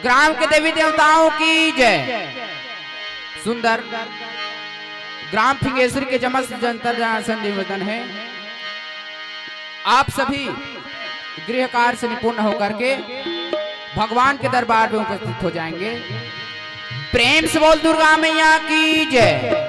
ग्राम के देवी देवताओं की जय। सुंदर ग्राम फिंगेश्वरी के जमस जंतर जनासन निवेदन है, आप सभी गृह कार्य से निपुण होकर के भगवान के दरबार में उपस्थित हो जाएंगे। प्रेम से बोल दुर्गा मैया की जय।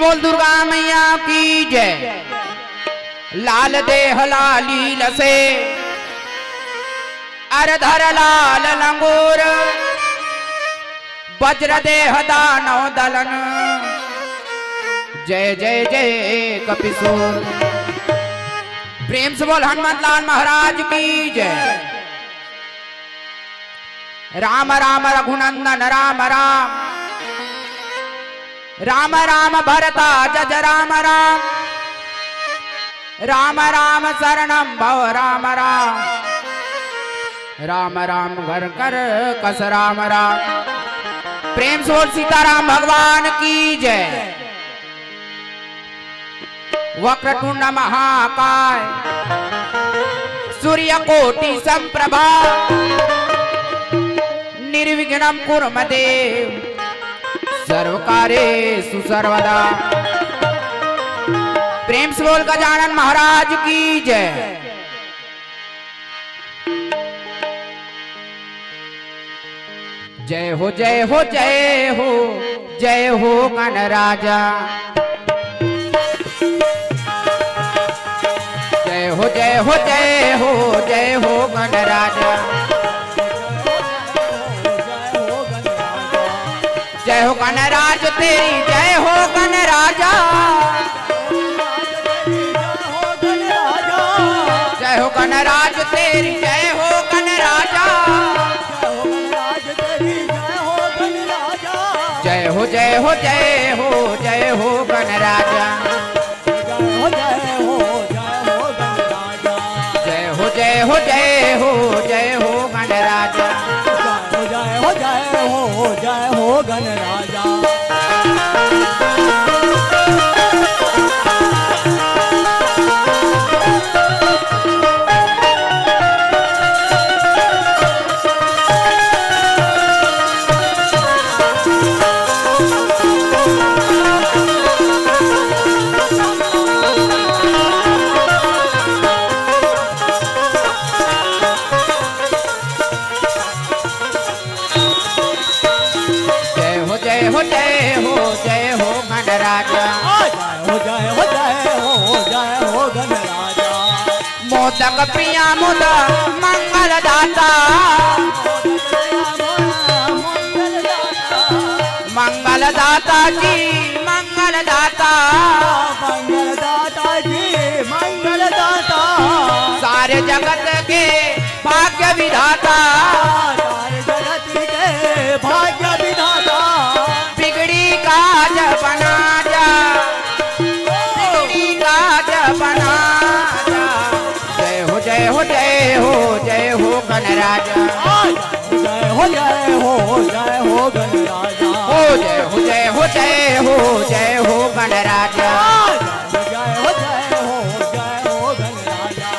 बोल दुर्गा मैया की जय। लाल देह लाली लसे अरधर लाल लंगूर, वज्र देह दानव दलन, जय जय जय कपिसूर। प्रेम से बोल हनुमत लाल महाराज की जय। राम राम रघुनंदन राम राम, राम राम भरता जज राम राम, राम राम शरणम भव राम राम, राम राम घर कर कस राम राम। प्रेम से बोल सीताराम भगवान की जय। वक्रतुंड महाकाय सूर्य कोटि संप्रभा, निर्विघ्नं कुरु मे देव सर्वकार्येषु सर्वदा। प्रेम से बोल गजानन महाराज की जय। जय हो जय हो जय हो जय हो गणराजा, जय हो जय हो जय हो जय हो गणराजा जय हो गणराज तेरी जय हो गणराजा जय हो गणराज तेरी जय हो गणराजा जय हो जय हो जय हो जय हो गणराजा जय हो जय हो जय हो जय हो गणराजा जय हो जय हो जय हो गणराजा मोदक प्रिया मुद मंगल दाता मंगल दाता जी मंगल दाता जी मंगल दाता सारे जगत के भाग्य विधाता सारे जगत के भाग्य विधाता बिगड़ी काज बना जा बिगड़ी काज बना जा जय हो जय हो जय हो जय हो गणराजा जय हो जय हो जय हो गणराजा हो जय हो जय हो जय हो जय हो गणराजा जय हो जय हो जय हो गणराजा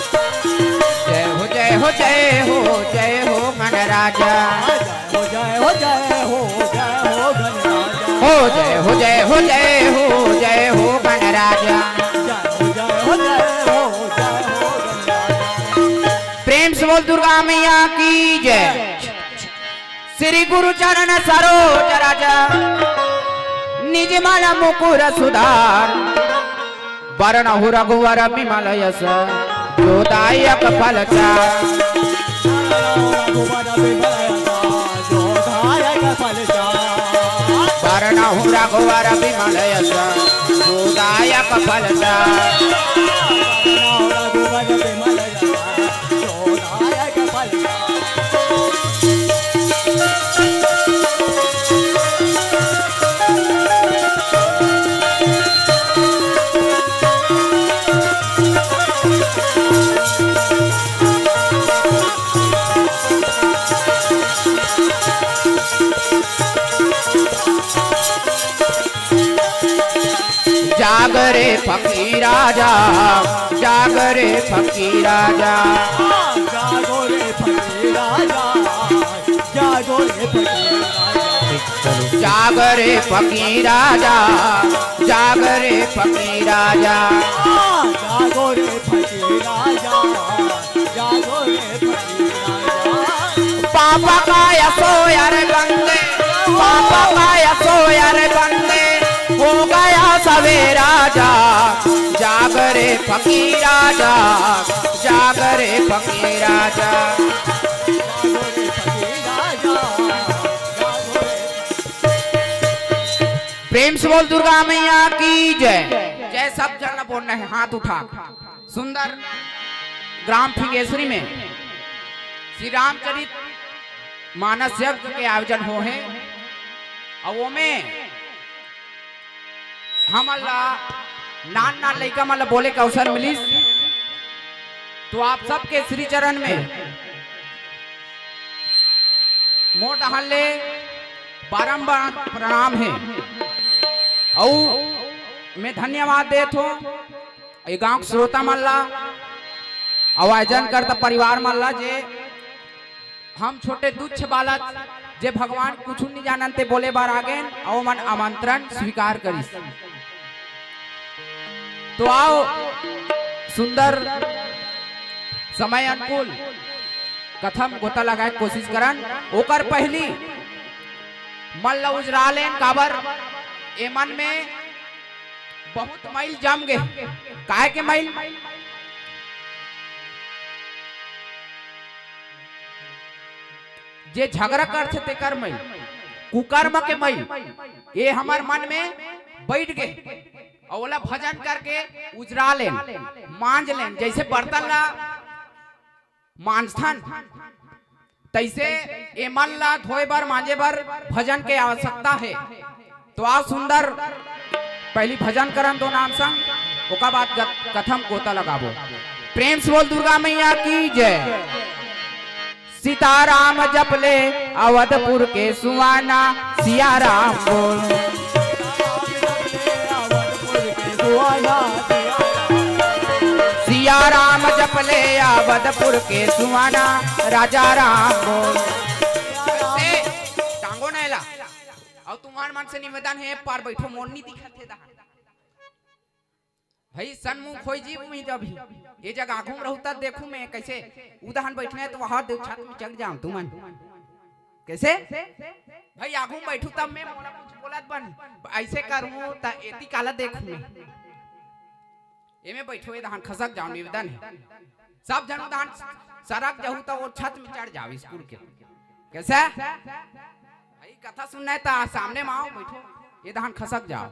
जय हो जय हो गणराजा हो जय हो जय हो जय हो गणराजा हो जय हो जय हो जय हो जय हो गणराजा जय हो जय हो जय हो गणराजा प्रेम से बोल दुर्गा मैया की जय श्री गुरु चरण सरोज राजा निज माला मुकुर सुधार वरण हु रघुवर विमल यश जोदायक फल चार वरण हु रघुवर विमल यश जोदायक फल चार जागरे फकीर राजा जागरे फकीर राजा जागो रे फकीर राजा जागो रे फकीर राजा जागरे फकीर राजा जागरे फकीर राजा जागो रे फकीर राजा जागो रे फकीर राजा पापा का यसो यार बंदे पापा का यसो यार बंदे हो गया सवेरा जागरे फकीर राजा जागरे फकीर राजा प्रेम से बोल दुर्गा मैया की जय जय सब जन बोलना है हाथ उठा सुंदर ग्राम फिगेश्वरी में श्री रामचरित मानस यज्ञ के आयोजन हो है और वो में हम अल्लाह नान नान लड़का मतलब बोले का अवसर मिली तो आप सबके श्री चरण में मोट हल्ले बारंबार प्रणाम है और मैं धन्यवाद देत हो ये गांव के श्रोता मल्ला आयोजन करता परिवार मल्ला जे हम छोटे तुच्छ बालक जे भगवान कुछ नहीं जानते बोले बार आगे और मन आमंत्रण स्वीकार करी। तो आओ सुंदर समय अनुकूल कथम गोता लगाए कोशिश करन। ओकर पहली मन ला उजरा लेन काबर ए मन में बहुत मैल जम गे। काहे के मैल? जे झगड़ा करथे तेकर मैल, कुकर्म के मैल ये हमार मन में बैठ गए और ओला भजन करके उजरा लेन मांझ लेन। जैसे बर्तन ला मांझथन तैसे ए मन ला धोए बर मांझे बर भजन के आवश्यकता है। तो आओ सुंदर पहली भजन करन दो नाम संग, ओका बाद कथम गोता लगाबो। प्रेम से बोल दुर्गा मैया की जय। सीताराम जपले अवधपुर के सुहाना, सिया राम बोल। सिया राम जपले अवधपुर के सुहाना, राजा राम बोल। टांगो नैला और तुम्हार मन से निवेदन है पार बैठो मोरनी दिखत है भाई सन्मुख होई जी मैं जब ये जगह घूम रहू तब देखूं मैं कैसे उदाहरण बैठने तो वहां देव छत में चढ़ जाऊं तुमन कैसे भाई आगू बैठू तब मैं मोला कुछ बोलत बन ऐसे करूं त एती काला देखूं मैं एमे बैठो ये दहन खसक जाऊं निवेदन है सब जन उदाहरण सड़क जाऊं तो वो छत में चढ़ जाओ स्कूल के कैसे भाई कथा सुनना है तो सामने में आओ बैठो ये दहन खसक जाओ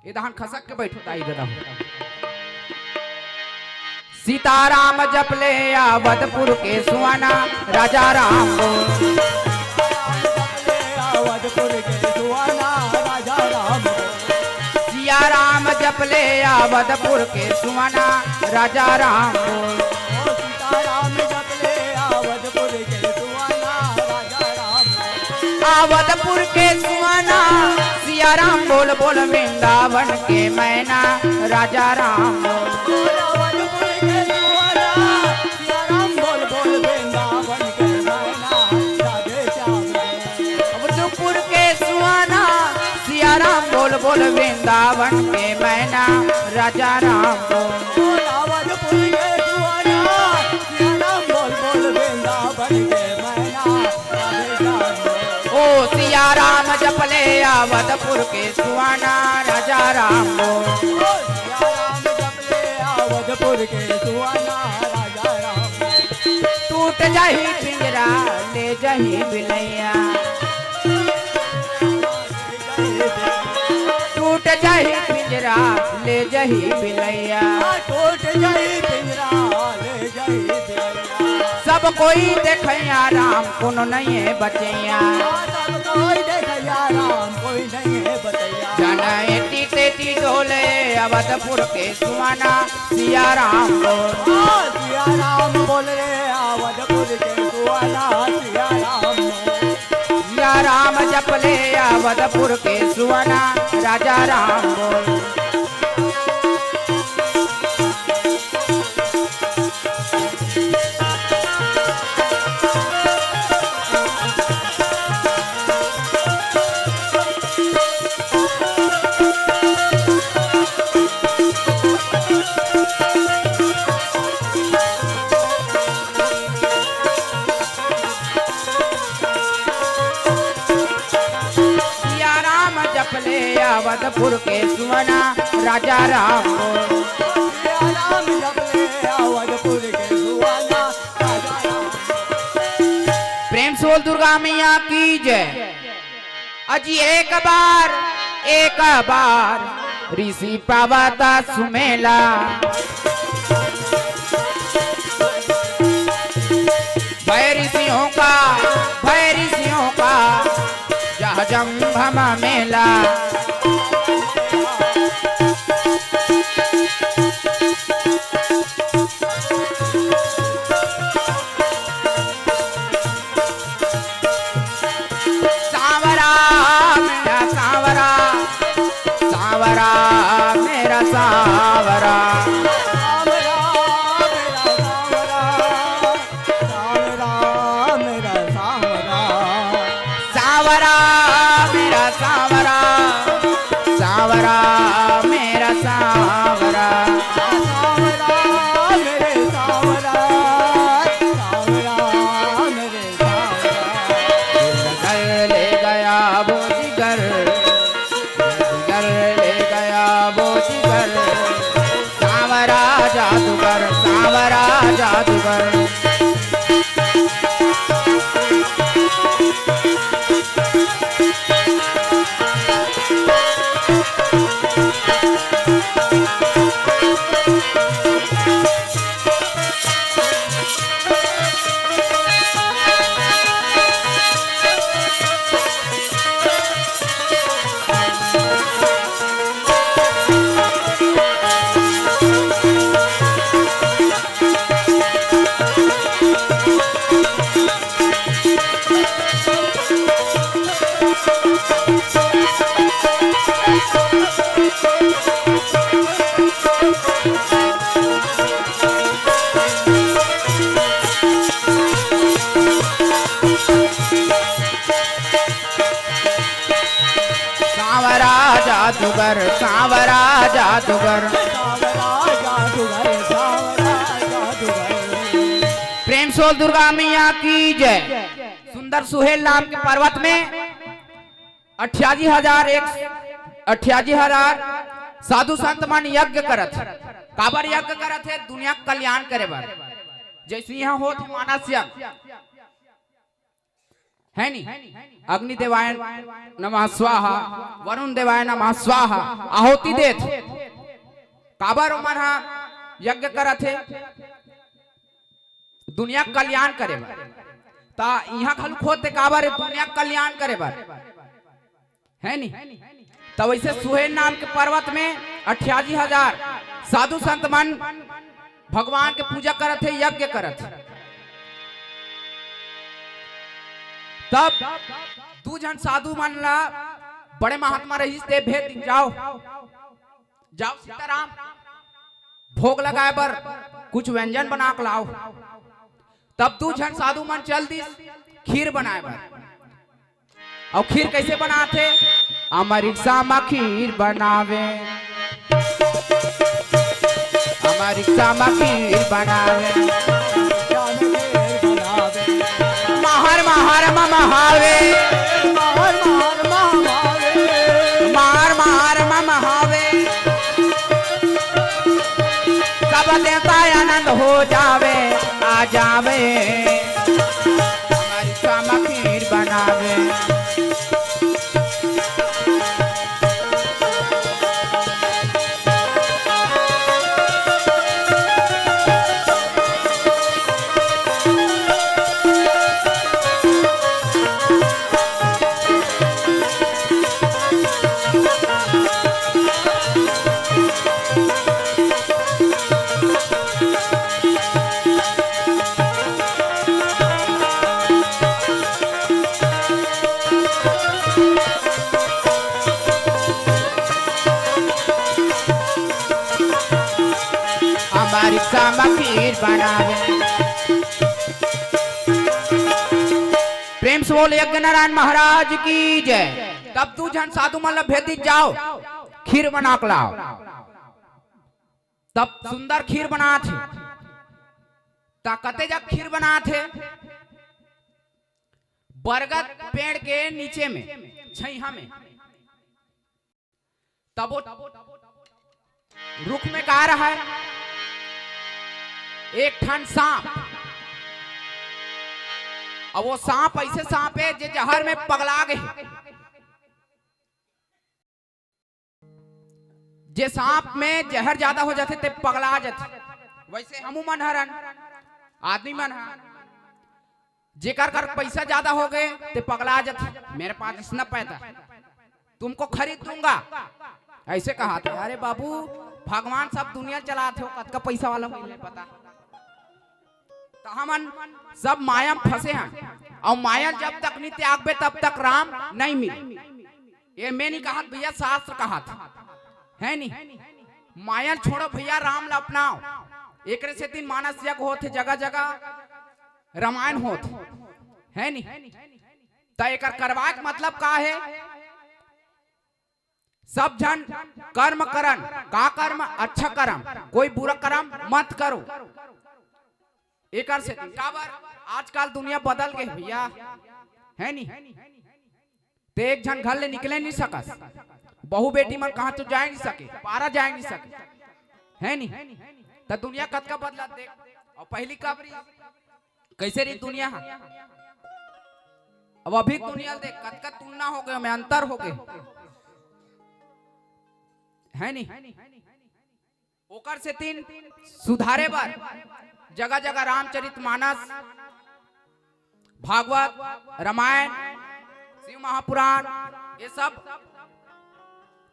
ये दहन खसक के बैठो ताई दादा। सीताराम जपले अवधपुर के सुहाना, राजा राम बोल। अवधपुर के सुहाना, राजा राम बोल। सिया राम जपले अवधपुर के सुहाना, राजा राम बोल। सीताराम जपले अवधपुर के सुहाना, राजा राम बोल। अवधपुर के सुहाना, सिया राम बोल बोल वृंदावन के मैना, राजा राम बोल। अवधपुर के सुहाना, सिया राम बोल बोल वृंदावन के मैना, राधे श्याम बोल। अवधपुर के सुहाना, सिया राम बोल बोल वृंदावन के मैना, राजा राम बोल। अवधपुर के सुहाना, सिया राम बोल बोल वृंदावन के मैना, राधे श्याम बोल। ओ सिया राम जपले अवधपुर के सुहाना, राजा राम बोल। सिया राम जपले अवधपुर के सुहाना, राजा राम बोल। टूट जाही पिंजरा ले जाही बिलैया, टूट जाही पिंजरा ले जाही बिलैया, टूट जाही पिंजरा ले जाही बिलैया। सब कोई देखैया राम कोनो नहीं है बचैया, सब कोई देखैया राम कोई नहीं है बचैया। जाना एटी तेटी डोले अवधपुर के सुहाना, सिया राम बोल। सिया राम बोल रे अवधपुर के सुहाना, सिया राम बोल। सिया राम जपले अवधपुर के सुहाना, राजा राम बोल। अवधपुर के सुहाना, राजा राम बोल। सिया राम जपले अवधपुर के सुहाना, राजा राम। प्रेम से बोल दुर्गा मैया की जय। अजी एक बार ऋषि पावता सुमेला, भय ऋषियों का जहाँ जम्भम मेला। सावरा सांवरा, सांवरा मेरा सांवरा। सांवरा मेरे सांवरा, सांवरा मेरे सांवरा। घर ले गया वो जिगर, घर ले गया वो जिगर, सांवरा जादूगर, सांवरा जादूगर। सांवरा जादूगर, सांवरा जादूगर। सांवरा जादूगर, सांवरा जादूगर। प्रेम से बोल दुर्गा मैया की जय। सुंदर सुहेल नाम के पर्वत में 88,000 साधु संत मन यज्ञ करत, काबर यज्ञ करत है? दुनिया का कल्याण करे बर। जैसे यहाँ होत है मानस यज्ञ है नी, अग्नि देवाय नमः स्वाहा, वरुण देवाय नमः स्वाहा, आहुति देत काबर मन यज्ञ करत है? दुनिया का कल्याण करे बर। ता यहाँ खल खोते काबर दुनिया का कल्याण करे बर है नी। तब वैसे सुहेल नाम के पर्वत में 88,000 साधु संत मन भगवान के पूजा करत है, यज्ञ करत है। तब दू जन साधु मन ला बड़े महात्मा रही ते भेद दिन जाओ, जाओ सीताराम भोग लगाए बर कुछ व्यंजन बना के लाओ। तब दू जन साधु मन चल दी खीर बनाए बर। और खीर कैसे बनाते? अमरिक्सा में खीर बनावे, अमरिक्सा में खीर बनावे, महर महर महावे, महर महर महावे, महर महर महावे। सब देवता आनंद हो जावे, आ जावे, अमरिक्सा में खीर बनावे। अमरिक्सा में खीर बनावे। प्रेम से बोले यज्ञ नारायण महाराज की जय। तब तू जन साधु मन भेदी जाओ, खीर बना के लाओ। तब सुंदर खीर बना थे। कते जब खीर बना थे? बरगद पेड़ के नीचे में, छैहा में। तब वो रुख में कहा रहा है एक ठन सांप। अब वो सांप ऐसे सांप है जो जहर में पगला गए। जे सांप में जहर ज्यादा हो जाते ते पगला जाते। वैसे हमू मन हरन आदमी मन हर जेकर कर पैसा ज्यादा हो गए ते पगला जाते। मेरे पास इतना पैसा तुमको खरीद दूंगा, ऐसे कहा था। अरे बाबू भगवान सब दुनिया चलाते हो, कत का पैसा वाला मुझे पता। तो हमन सब माया में फंसे हैं और माया जब तक नहीं त्यागबे तब तक राम नहीं मिले। ये मैं नहीं कहा भैया, शास्त्र कहा था है नहीं। माया छोड़ो भैया, राम ला अपनाओ। एक से दिन मानस यज्ञ होते, जगह जगह रामायण होते है नहीं। तो एक करवाए मतलब का है? सब जन कर्म करन, का कर्म? अच्छा कर्म, कोई बुरा कर्म मत करो। एक से काबर आजकल दुनिया बदल गई भैया, है नी? ते एक जन घर ले निकले नहीं सकस, बहु बेटी मन कहा तो जा नहीं सके, पारा जा नहीं सके, है नी? तो दुनिया कद का बदला देख। और पहली काबरी कैसे रही दुनिया, अब अभी दुनिया देख कद का तुलना हो गए, में अंतर हो गए, है नी? ओकर से तीन सुधारे बार जगह जगह रामचरितमानस, भागवत, रामायण, शिव महापुराण, ये सब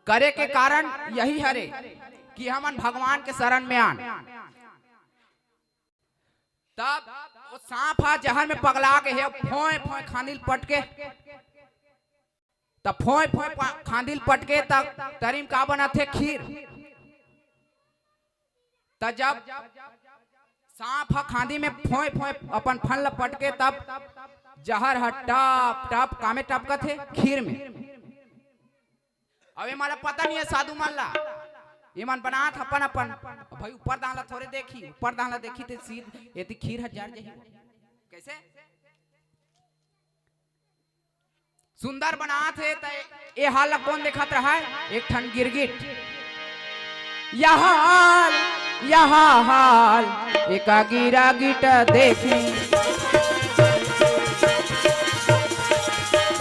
करे के कारण यही हरे कि हमन भगवान के शरण में आन। तब वो सांप हा जहर में पगला के है, फोय फोय खांदिल पटके, तब फोय फोय खांदिल पटके तब तरीम का बना थे खीर। तब जब सांप हा खांदी में फोय फोय अपन फन लपटके तब जहर हा टप टप कामे टपका थे खीर में। अबे माला पता नहीं है साधु माला ये मन बनात अपन अपन भाई ऊपर दाला थोड़े देखी, ऊपर दाला देखी ते सीध एती खीर हजार जही कैसे सुंदर बनात है। त ए हाल कौन देखत रहा है? एक ठन गिरगिट। यहाँ हाल एक गिरा गिट देखी,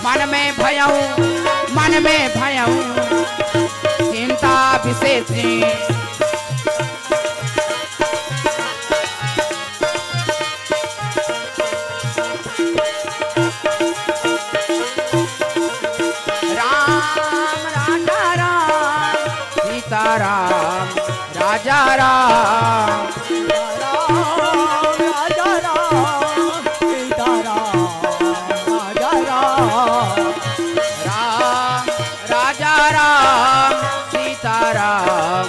मन में भयऊ चिंता विशेष। राम राजा राम सीताराम राजा राम, राजा राम सीताराम राजा राम, राम राजा राम सीताराम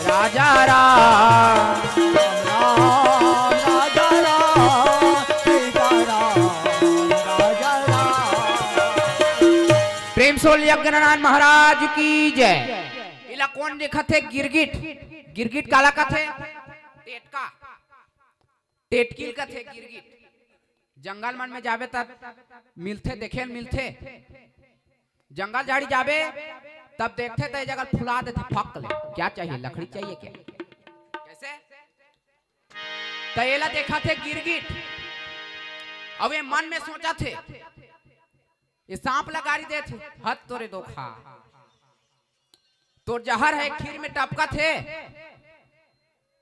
राजा राम, राम राजा राम सीताराम राजा राम। प्रेम सोल यज्ञनारायण महाराज की जय। इला कौन देखा थे? गिरगिट। गिरगिट काला का थे? टेटका, टेटकिल का थे गिरगिट। जंगल मन में जाबे तब मिलते, देखे मिलते, जंगल झाड़ी जाबे तब देखते तो जगह फुला देते, फक ले क्या चाहिए, लकड़ी चाहिए क्या, कैसे तयला देखा थे गिरगिट। अब ये मन में सोचा थे ये सांप लगारी दे थे, हद तोरे दो खा, तो जहर है खीर में टपका थे।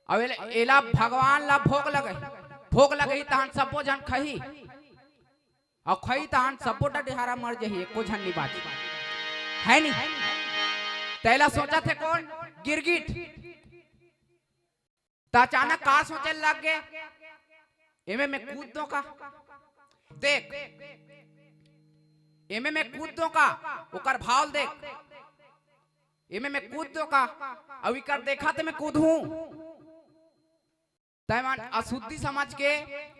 अब एला भगवान ला भोग लगई तहन सबो जन खही, और खई तहन सबो डहारा मर जही, एको झन नहीं बाची, है नी? तैला सोचा थे कौन? गिरगिट। तो अचानक का सोचे लग गए एमे में कूद दो का, देख एमे में कूद दो का, ओकर भाव देख, एमे में कूद दो का, अब इकर देखा तो मैं कूदूं, तैमान अशुद्धि समझ के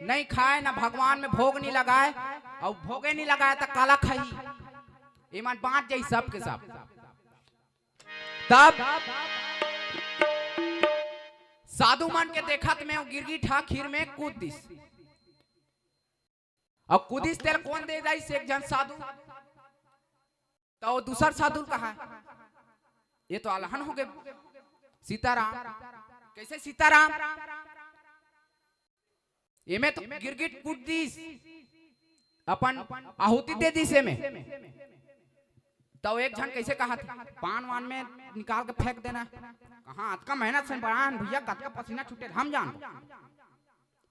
नहीं खाए, ना भगवान में भोग नहीं लगाए, और भोगे नहीं लगाए तो काला खाई, ईमान बांट जाई सब के सब। तब साधु मन के देखत में गिरगिट हा खीर में कूद दिस, और कूदिस तेल कौन दे जाई? एक जन साधु। तो दूसर साधु कहा ये तो अलहन हो गए, सीताराम। कैसे सीताराम? ये में तो गिरगिट कूद दिस, अपन आहुति दे दिस में। तो एक जन कैसे कहा था? पान वान में निकाल के फेंक देना। कहाँ अतका मेहनत से बनान भैया, कतका पसीना छूटे हम जान,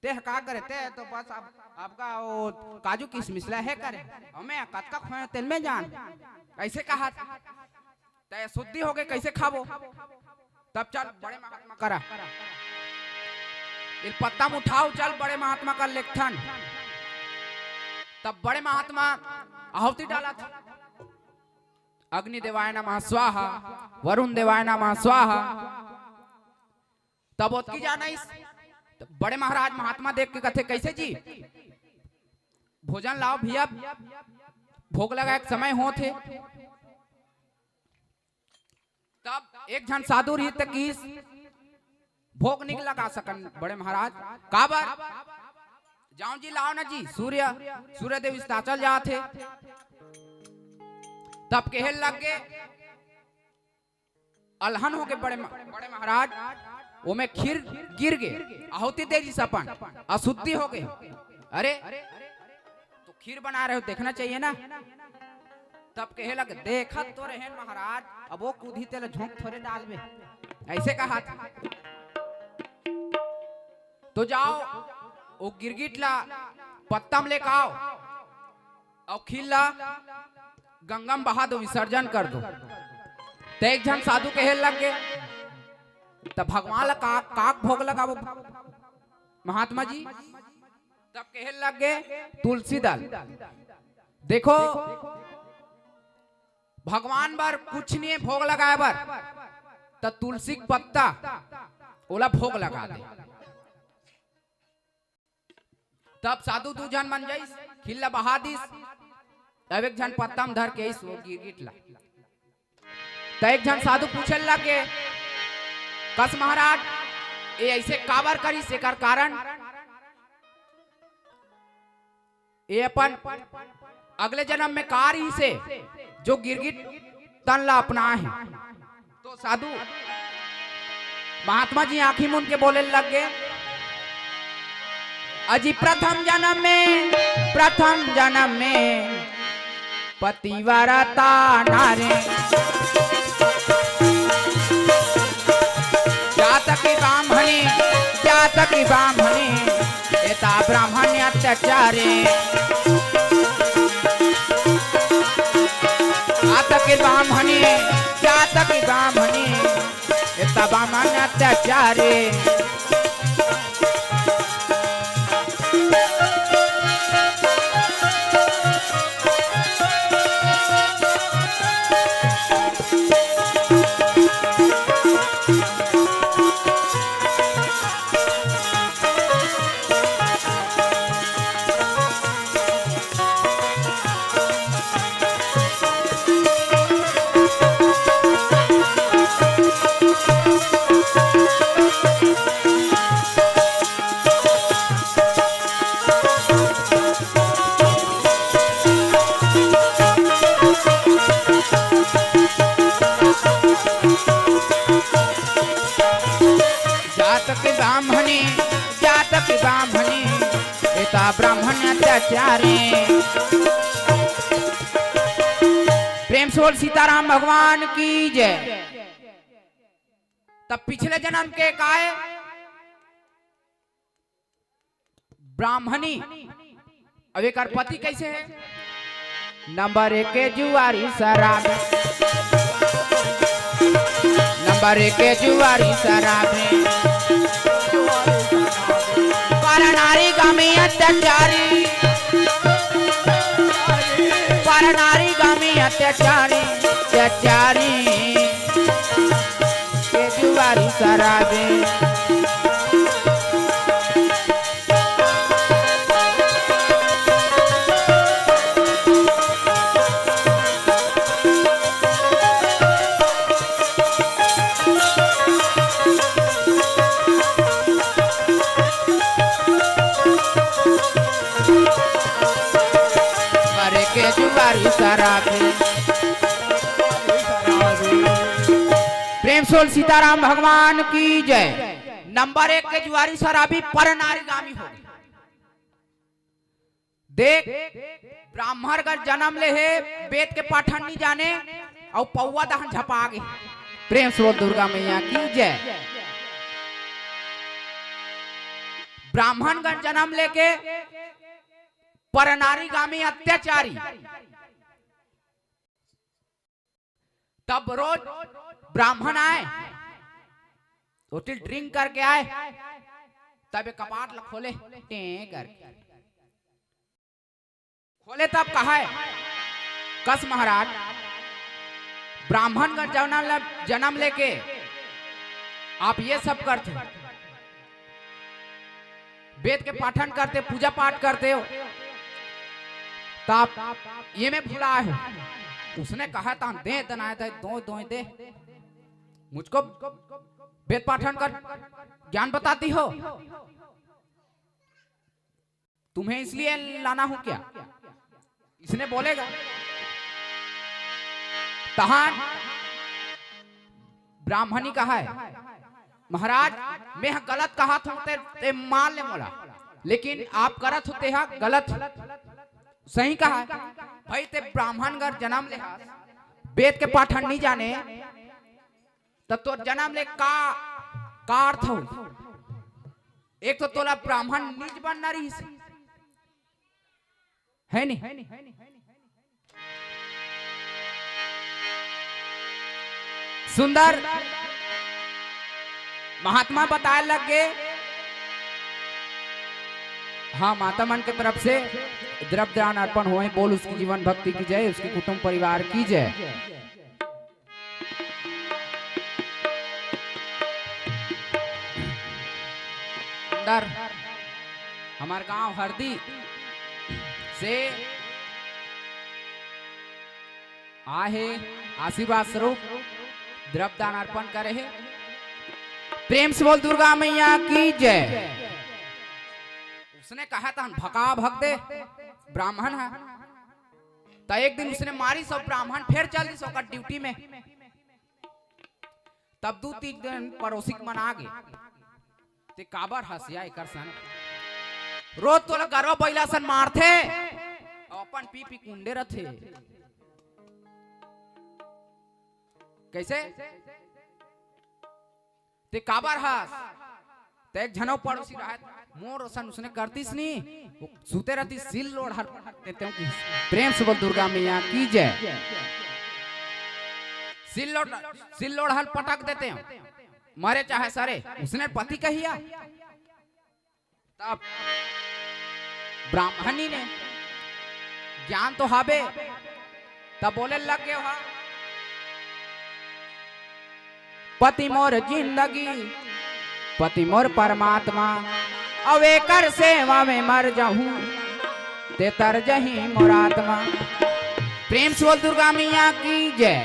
ते का करे ते तो बस आपका वो काजू किशमिश है करे, हमें कतका खोए तेल में जान, कैसे कहा था? ते शुद्धि हो गए, कैसे खाबो? तब चल बड़े महात्मा करा, इस पत्ता उठाओ, चल बड़े महात्मा का लेखन। तब बड़े महात्मा आहुति डाला था, अग्नि देवाय नमः स्वाहा, वरुण देवाय नमः स्वाहा। तब ओतकी जाना इस बड़े महाराज महात्मा देख के कथे कैसे जी भोजन लाओ भैया, भोग लगा एक समय हो थे। तब एक जन साधु रही तकीस भोग निकला का सकन बड़े महाराज काबर जाऊं जी लाओ ना जी सूर्य देव स्ताचल जाते तब कहल लग गए अलहन हो गए बड़े महाराज वो में खीर गिर गए आहुति दे जी सपन अशुद्धि हो गए अरे तो खीर बना रहे हो देखना चाहिए ना तब कहे लग देखत तो रहे महाराज अब वो कूदी तेल झोंक थोड़े डालबे ऐसे कहा था तो जाओ वो गिरगिट ला पत्तम लेकर आओ और खीर ला गंगम बहा दो विसर्जन कर दो तो एक जन साधु कहे लग गए तब भगवान ला काक भोग लगा वो महात्मा जी तब कहे लग गए तुलसी दल देखो भगवान बार कुछ नहीं भोग लगाए बार तो तुलसी पत्ता ओला भोग लगा दे तब साधु दू जन मन जाइस खिल्ला बहा दिस तब एक जन पत्तम धर के इस वो गिरगिट ला तो एक जन साधु पूछे लगे कस महाराज ये ऐसे काबर करी से कर कारण ये अपन अगले जन्म में कार ही से जो गिरगिट तन ला अपना है तो साधु महात्मा जी आंखी मुन के बोले लग गए अजी प्रथम जन्म में पतिव्रता नारे जातकी ब्राह्मणी एता ब्राह्मण्य अत्याचारे जातकी ब्राह्मणी एता ब्राह्मण्य अत्याचारे जातकी ब्राह्मणी एता ब्राह्मण्य अत्याचारे प्रेम से बोल सीताराम भगवान की जय। तब पिछले जन्म के काय ब्राह्मणी अब एक पति कैसे है नंबर 1 के जुआरी शराब नंबर 1 के जुआरी शराब नारी गामी अत्याचारी पर नारी गामी अत्याचारी के जुआरी शराबे प्रेम सोल सीताराम भगवान की जय। नंबर 1 के जुआरी शराबी पर नारीगामी हो देख ब्राह्मण का जन्म ले है वेद के पाठन नहीं जाने और पौवा दहन झपा गए। प्रेम सोल दुर्गा मैया की जय। ब्राह्मण का जन्म लेके पर नारीगामी अत्याचारी तब रोज ब्राह्मण आए होटल ड्रिंक करके आए तब कपाट खोले करके खोले तब कहा है कस महाराज ब्राह्मण का जन्म लेके आप ये सब करते वेद के पाठन करते पूजा पाठ करते हो तब ये मैं भुला है उसने कहा था दे दनाए थे दो दे मुझको वेद पाठन कर ज्ञान बताती हो? तुम्हें इसलिए लाना हूं क्या? इसने बोलेगा। तहां ब्राह्मणी कहा है, महाराज मैं गलत कहा था ते मान ले मोला, लेकिन आप करत होते हा गलत सही कहा है। भाई ते ब्राह्मण घर जन्म ले वेद के पाठन नहीं जाने तब तो जन्म ले का अर्थ हो? एक तो तोला ब्राह्मण निज बनना रही है नहीं। सुंदर महात्मा बताए लगे। हाँ, माता मन की तरफ से द्रव्य दान अर्पण हुए। बोल उसकी जीवन भक्ति की जय, उसके कुटुंब परिवार की जय। सुंदर हमार गांव हरदी से आहे आशीर्वाद स्वरूप द्रव्य दान अर्पण करे है। प्रेम से बोल दुर्गा मैया की जय। उसने कहा था भगा भग दे, ब्राह्मण है। तो एक दिन उसने मारी सब ब्राह्मण, फिर चल दी सोकर ड्यूटी में। तब 2-3 दिन पड़ोसी मन आ गए ते काबर हसिया एकर सन। रोज तो गरो बैला सन मारथे अपन पी पी कुंडे रथे। कैसे ते काबर हस? ते एक झनो पड़ोसी रहत मोर ओसन उसने करतीस नहीं, सुते रहती सिल लोड़ हर देते हूं। प्रेम से बोल दुर्गा मैया की जय। सिल लोड़ हर पटक देते हैं, मरे चाहे सरे। उसने पति कहिया। तब ब्राह्मणी ने ज्ञान तो हाबे, तब बोले लग गए हा पति मोर जिंदगी, पति मोर परमात्मा, अब एकर सेवा में मर जाऊं ते तर जही मोर आत्मा। प्रेम से बोल दुर्गा मैया की जय।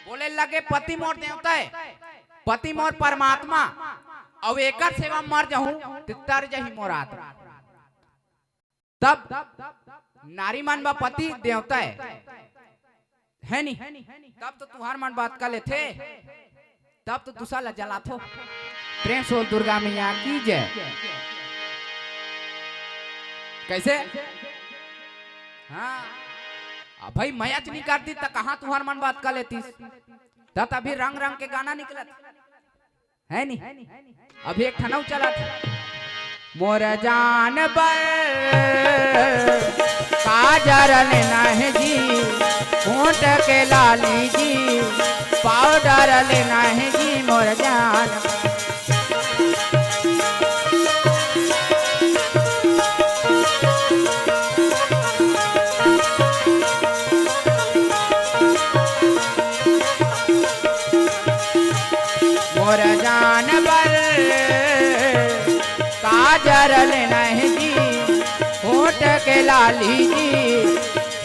बोले लगे पति मोर देवता है, पति मोर परमात्मा, अब एकर सेवा मर जाऊं ते तर जही मोर आत्मा। तब नारी मन बा पति देवता है नहीं। तब तो तुहार मन बात का लेते, तब तो दूसरा ला जलाथो। प्रेम से दुर्गा मैया की जय। कैसे? हाँ भाई मैच नहीं करती तो कहाँ तुहार मन बात का लेती? तब अभी रंग रंग के गाना निकला है नहीं। अभी एक ठनऊ चला था। मोर जान बर काजर लेना है जी, होंठ के लाली जी, पाउडर लेना है जी मोर जान। मोर जान बर काजर लेना है जी, होंठ के लाली जी,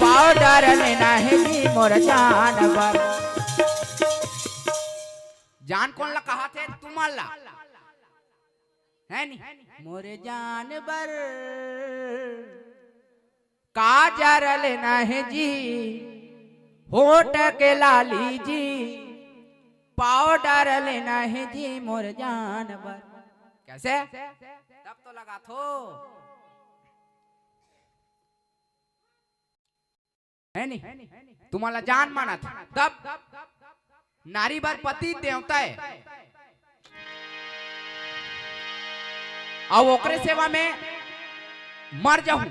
पाउडर लेना है जी मोर जान बर। जान कौन ला कहा थे? तुम ला है नहीं। मोरे जान बर काजर लेना है जी, होंठ के लाली जी, पाउडर लेना है जी मोर जान बर। कैसे? तब तो लगा थो है नहीं। तुम्हारा जान माना था। तब नारी बार पति देवता है और ओकरे सेवा में मर जाऊं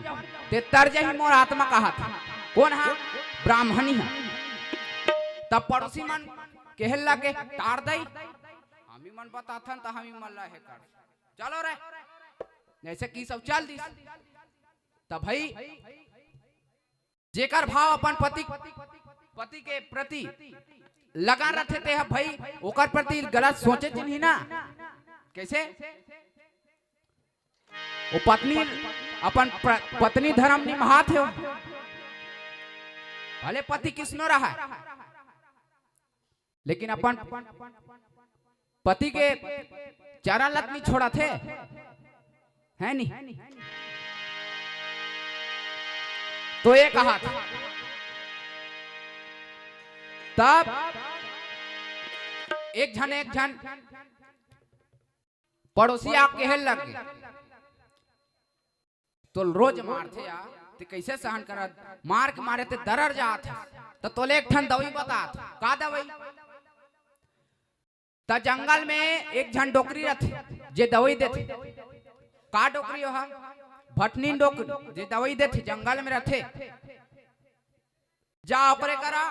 ते तर जही मोर आत्मा कहा था। कौन है? ब्राह्मणी है। तब पड़ोसी मन कहल लगे तार दई, हमी मन बताथन तो हमी मन रहे कर चलो रे, जैसे की सब चल दी। तब भाई जेकर भाव अपन पति के प्रति लगा रखे थे भाई, ओकर प्रति गलत सोचे नहीं ना। कैसे? वो पत्नी अपन पत्नी धर्म निभात है, भले पति किसनो रहा लेकिन अपन पति के चरण लत नहीं छोड़ा थे, है नहीं? तो ये कहा था, तब एक जन पड़ोसी आके कहने लग गए, तो रोज मारते या तो कैसे सहन कर, मार के मारे ते दरर जात तो तोले एक ठन दवाई बता, का दवाई? त जंगल में एक जन डोकरी रहते जे दवाई देते, का डोकरी हो? भटनी डोकरी जे दवाई देते जंगल में रहते। जा ओकरे करा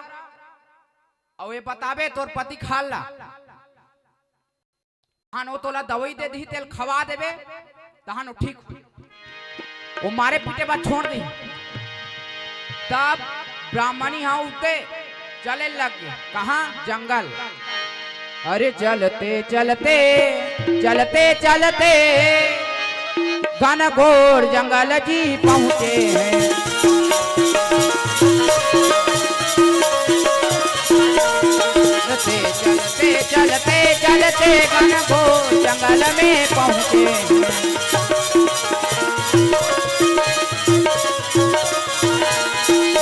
और ये बतावे तोर पति खाल ला, वो तोला दवाई दे दी, तेल खवा देवे तहानो ठीक, वो मारे पीटे बाद छोड़ दी। तब ब्राह्मणी हाँ उठते चले लग गए, कहाँ? जंगल। अरे चलते चलते चलते चलते घनघोर जंगल जी पहुँचे हैं। चलते चलते चलते घनघोर जंगल में पहुँचे हैं।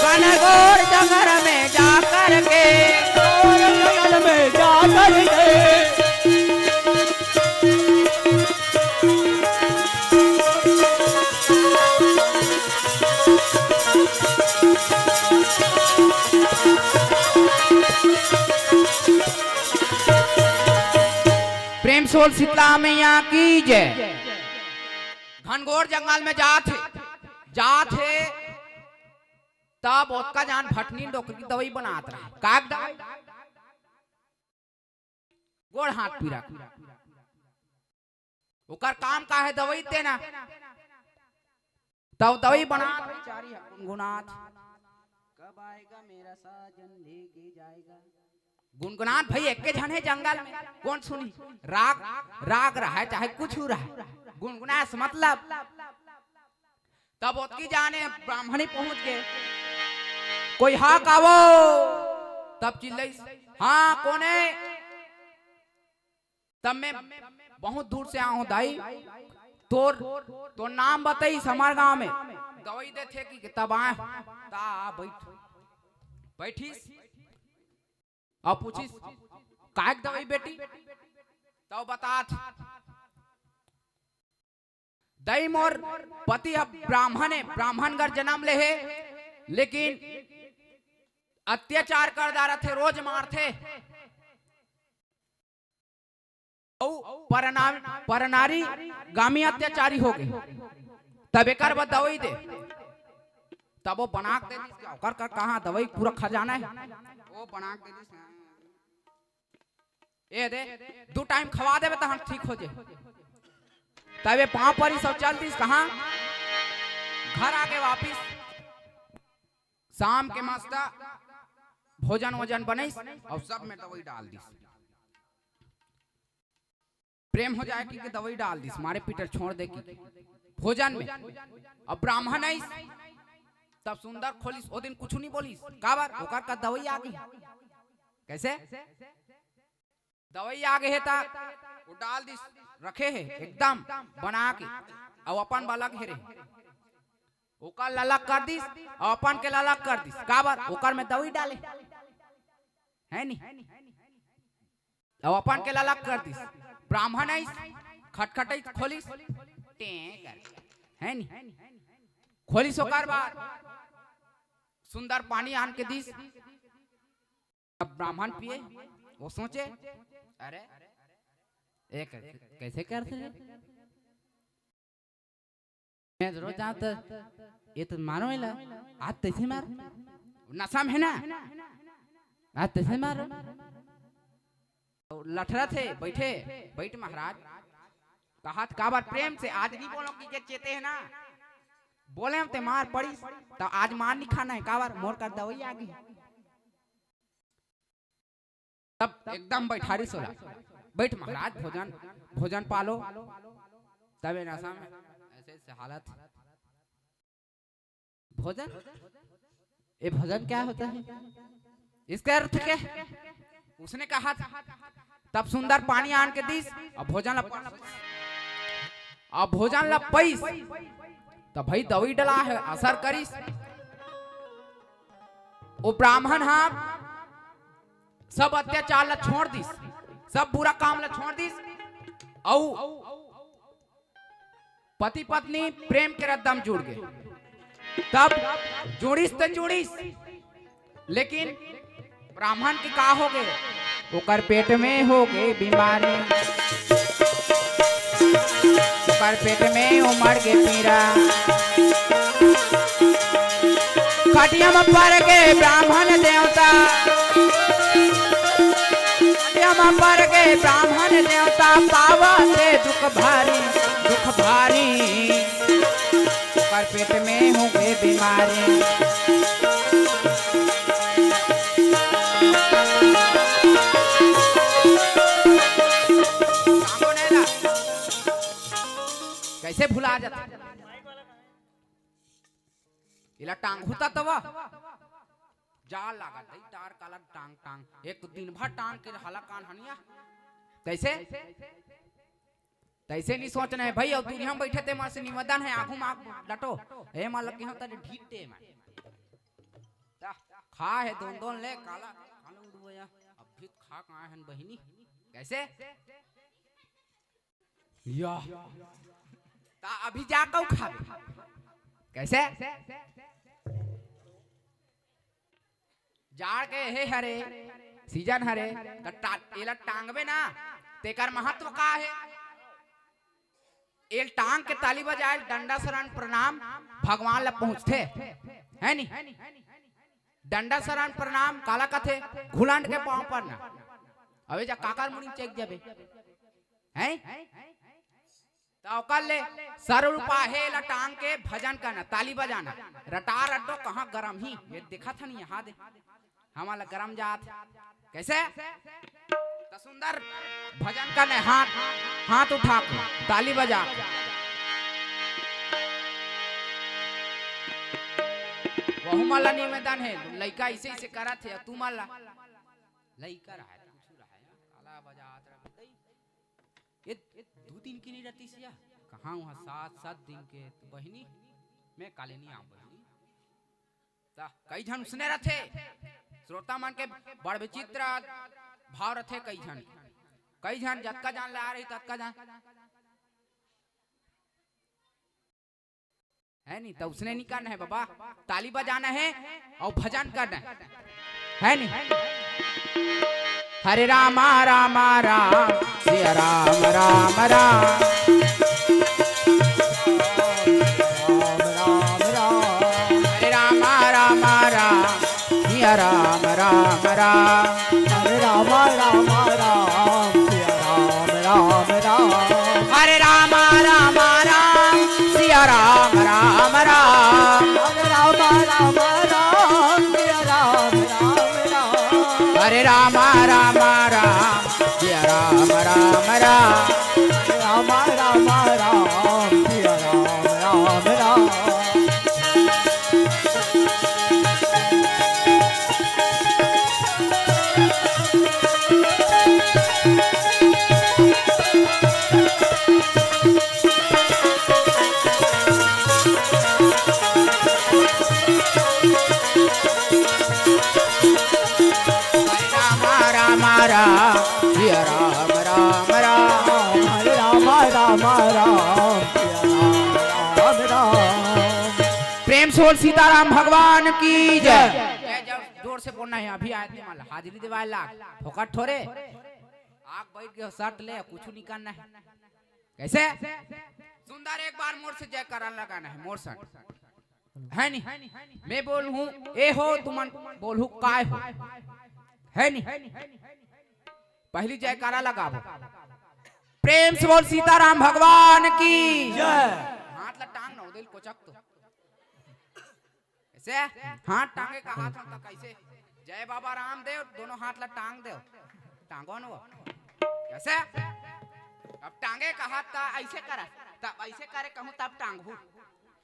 घनघोर जंगल में जाकर के, जंगल में जाकर के प्रेम सोल शीतला मैया की जय। घनघोर जंगल में जाते तब उसका जान भटनी डॉक्टर की दवाई बनात रहा, काग दवाई गोड़ हाथ पीरा, ओकर काम का है दवाई देना, तब दवाई बना गुनगुनात, कब आएगा मेरा साजन लेके जाएगा। गुनगुनात भाई एक के झने जंगल में कौन सुनी, राग रहा है चाहे कुछ हो रहा है, गुनगुनास मतलब। तब उसकी जाने ब्राह्मणी पहुंच गए, कोई हाक आवो, तब चिल्लाई, हाँ कौन है? तब मैं बहुत दूर से आया हूँ दाई, तो नाम बताई, हमारे गांव में दवाई दे थे कि तब आए, बैठीस और पूछीस काय दवाई बेटी, तो बता दई मोर पति अब ब्राह्मण घर जन्म ले है, लेकिन अत्याचार कर दारा थे, रोज मार थे, परनारी गामी अत्याचारी हो गए। तब एक दवाई दे, तब वो बना के कर कहा दवाई पूरा खजाना है, वो बना के ए दे 2 टाइम खवा देवे तो हम ठीक हो जाए। तब ये पाँव पर ही सब चलती कहाँ, घर आके वापिस शाम के मस्ता भोजन वोजन बने और सब में दवाई डाल दी, प्रेम हो जाए कि दवाई डाल दी, मारे पीटर छोड़ दे की भोजन में। अब ब्राह्मण है तब सुंदर खोलिस, ओ दिन कुछ नहीं बोलिस, काबर ओकर का दवाई आ गई, कैसे दवाई आ गए है ता वो डाल दिस, रखे है एकदम बना के, और अपन वाला घेरे ओकर ललक कर दिस और अपन के ललक कर दिस, काबर ओकर में दवाई डाले है नी, और अपन के ललक कर दिस। ब्राह्मण है खटखट खोलिस है नी, खोलिस ओकर बाद सुंदर पानी आन के दिस, अब ब्राह्मण पिए, वो सोचे अरे एक कैसे करते हैं, मैं रोज आता ये तो मारो इला, आज तैसे मार, नशा में है ना, आज तैसे मारो। लठरा थे बैठ महाराज, कहा का बात प्रेम से, आज नहीं बोलो कि चेते है ना, बोले हम ते मार पड़ी, तो आज मार नहीं खाना है, का बार मोर का दवाई आ गई। तब एकदम बैठारी सोला, बैठ महाराज भोजन पालो, तब नशा में ऐसे हालत, भोजन ये भोजन क्या होता है, इसका अर्थ क्या, उसने कहा था तब सुंदर पानी आन के दीस अब भोजन ला पैस तब भाई दवाई डला है असर करिस वो ब्राह्मण हाँ सब अत्याचार ला छोड़ दिस सब बुरा काम ला छोड़ दिस औ पति पत्नी प्रेम के रद्दम जुड़ गए तब जोड़िस तो जोड़िस लेकिन ब्राह्मण के का हो गए ओकर पेट में हो गए बीमारी ओकर पेट में उमड़ के पीरा खटिया में पड़ गए ब्राह्मण देवता खटिया में पड़ गए ब्राह्मण देवता पावा से दुख भारी ओकर पेट में हो गए बीमारी कैसे भुला जाता इला टांग होता तवा जाल लगा दई तार काला टांग टांग एक तो दिन भर टांग के हला कान हनिया कैसे तैसे नहीं सोचना है भाई और तू हम बैठे ते मां से निवेदन है आंखों में लटो ए मान लग के हम तने ढीटे में ता खा है दोन दोन ले काला काला उड़वया अब भी खा कहां है बहिनी कैसे या ता अभी जाकर खा कैसे जाड़ के हे हरे सीजन हरे एला टांगबे ना तेकर महत्व का है एल टांग के ताली बजाए डंडा शरण प्रणाम भगवान ला पहुंचते है नी डंडा शरण प्रणाम काला कथे घुलंड के पांव पर ना अबे जा काकर मुनि चेक जाबे हैं तो कल ले सरुपा है ला टांग के भजन करना ताली बजाना रटा रड्डो कहाँ गरम ही ये देखा था नहीं यहाँ दे हमारा गरम जात कैसे तो सुंदर भजन करने हाथ उठा ताली बजा वह माला निवेदन है लड़का इसे इसे करा थे तू माला लड़का रहा है काला बजात ये 2 दिन की नहीं रहती सिया कहाँ वहाँ 7 दिन के तो बहिनी मैं काले नहीं आऊं बहिनी ता कई जन उसने रथे श्रोता मन के बड़ विचित्र भाव रथे कई जन जतका जान ले आ रही ततका जान है नहीं तो उसने नहीं करना है बाबा ताली बजाना है और भजन करना है नहीं हरे रामा रामा राम सिया राम राम राम हरे रामा रामा राम सिया राम राम राम हरे रामा रामा राम सिया राम राम राम हरे रामा रामा राम सिया राम राम राम हरे रामा रामा राम सिया राम राम राम हरे रामा रामा राम सिया राम राम राम हरे रामा रामा राम सिया राम राम राम सिया राम राम राम हरे रामा रामा राम सिया राम राम प्रेम से बोल सीताराम भगवान की जय जोर से बोलना है अभी आए थे माला हाजिरी दिवाए लाख फोकट ठोरे आग बैठ के शर्ट ले कुछ नहीं करना है कैसे सुंदर एक बार मोर से जय करान लगाना है मोर सन है नहीं मैं बोल हूँ ए हो तुमन बोल हूँ काय हो है नहीं पहली जयकारा लगाओ प्रेम से बोल सीताराम भगवान की जय हाथ ला टांग ना दिल कोचक तो ऐसे हाथ टांगे का हाथ हम कैसे जय बाबा रामदेव दोनों हाथ ला टांग दो टांगो न वो कैसे अब टांगे का हाथ ता ऐसे करा तब ऐसे करे कहूं तब टांगू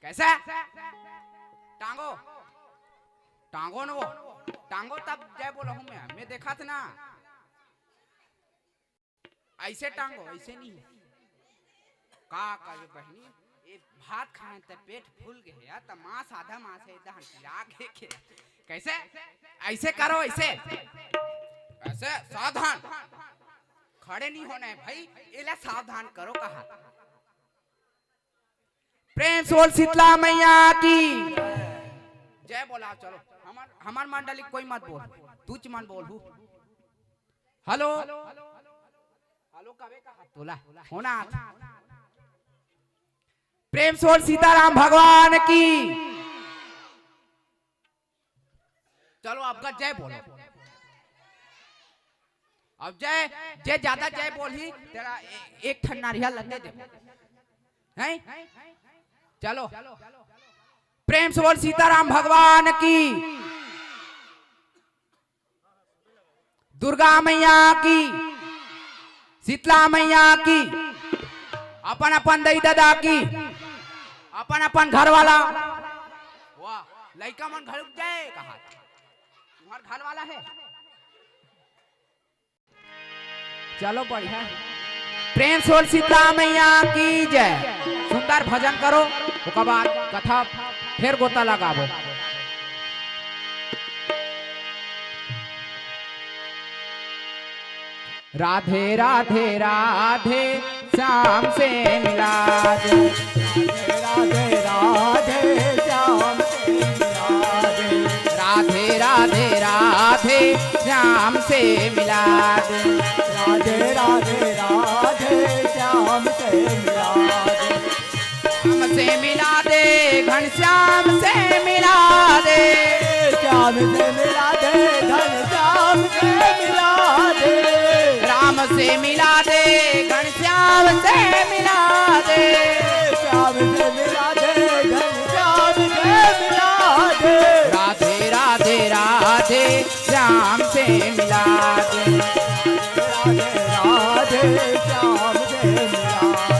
कैसे टांगो टांगो न वो टांगो तब जय बोला हूं मैं देखा था ना ऐसे टांगो, ऐसे नहीं का करे बहनी, ये भात खाए तो पेट फूल गया तो मांस आधा मांस है इधर के कैसे ऐसे करो, ऐसे ऐसे सावधान, खड़े नहीं होना है भाई, इला सावधान करो कहा। प्रेम सोल शीतला मैया की जय बोला। चलो हमार मंडली कोई मत बोल, तू मन बोल। हेलो हेलो कबे कहा तोला होना। प्रेम सोल सीताराम भगवान की। चलो आपका जय बोलो। अब जय जय ज्यादा जय बोल ही तेरा एक ठन नारियल लग दे हैं। चलो प्रेम से बोल सीताराम भगवान की, दुर्गा मैया की, शीतला मैया की, अपन अपन दई दादा की, अपन अपन घर वाला। वाह लड़का मन घर जाए कहा तुम्हार घर वाला है। चलो बढ़िया। प्रेम सोल शीतला मैया की जय। सुंदर भजन करो, उसके बाद कथा फिर गोता लगाबो। राधे राधे राधे श्याम से मिला दे, राधे राधे श्याम से मिला दे, राधे राधे राधे श्याम से मिला दे, राधे राधे राधे श्याम से मिला दे, श्याम से मिला दे, घनश्याम से मिला दे, श्याम से मिला दे, घनश्याम से मिला दे, राम से मिला दे, घनश्याम से मिला दे, श्याम से मिला दे, घनश्याम से मिला दे, राधे राधे राधे श्याम से मिला दे, राधे राधे श्याम से मिला दे।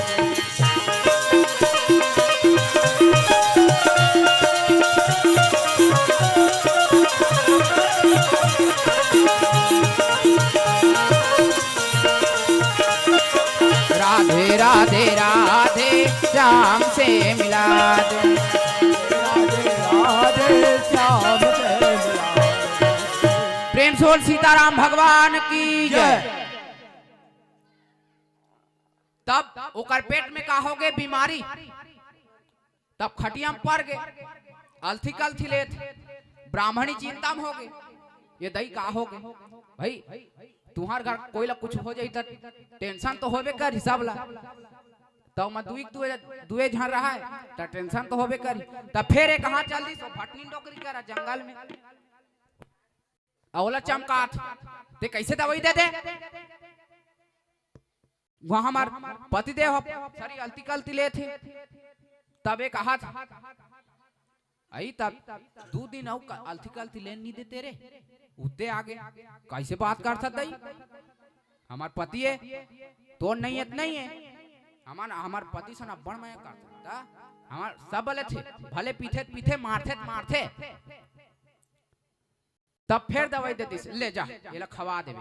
राधे राधे राधे श्याम से मिला दे, राधे राधे श्याम से मिला दे। प्रेम सोल सीताराम भगवान की जय। तब ओकर पेट में का हो गए बीमारी, तब खटिया में पड़ गए, अलथी कलथी लेत, ब्राह्मणी चिंता में हो गए, ये दही का हो गए भाई। तुम्हार घर कोई ला कुछ हो जाई त टेंशन तो होबे कर हिसाब ला, तो मैं दुए झन रहा है त टेंशन तो होबे करी। तब फिर कहाँ चल दी, सो भटनी नौकरी करा जंगल में, औला चमकात ते कैसे दवाई दे दे। वहां हमार पति देव सारी अलती कलती ले थे, तब एक हाथ आई, तब 2 दिन अलती कलती लेन नहीं देते रे, उतने आगे कैसे बात कर सकते। हमार पति है तो नहीं इतना ही है, हमार पति से ना बड़ मैं कर सकता। हमार सब बोले थे भले पीछे पीछे मारते मारते, तब फिर दवाई देती ले जा ये खवा दे।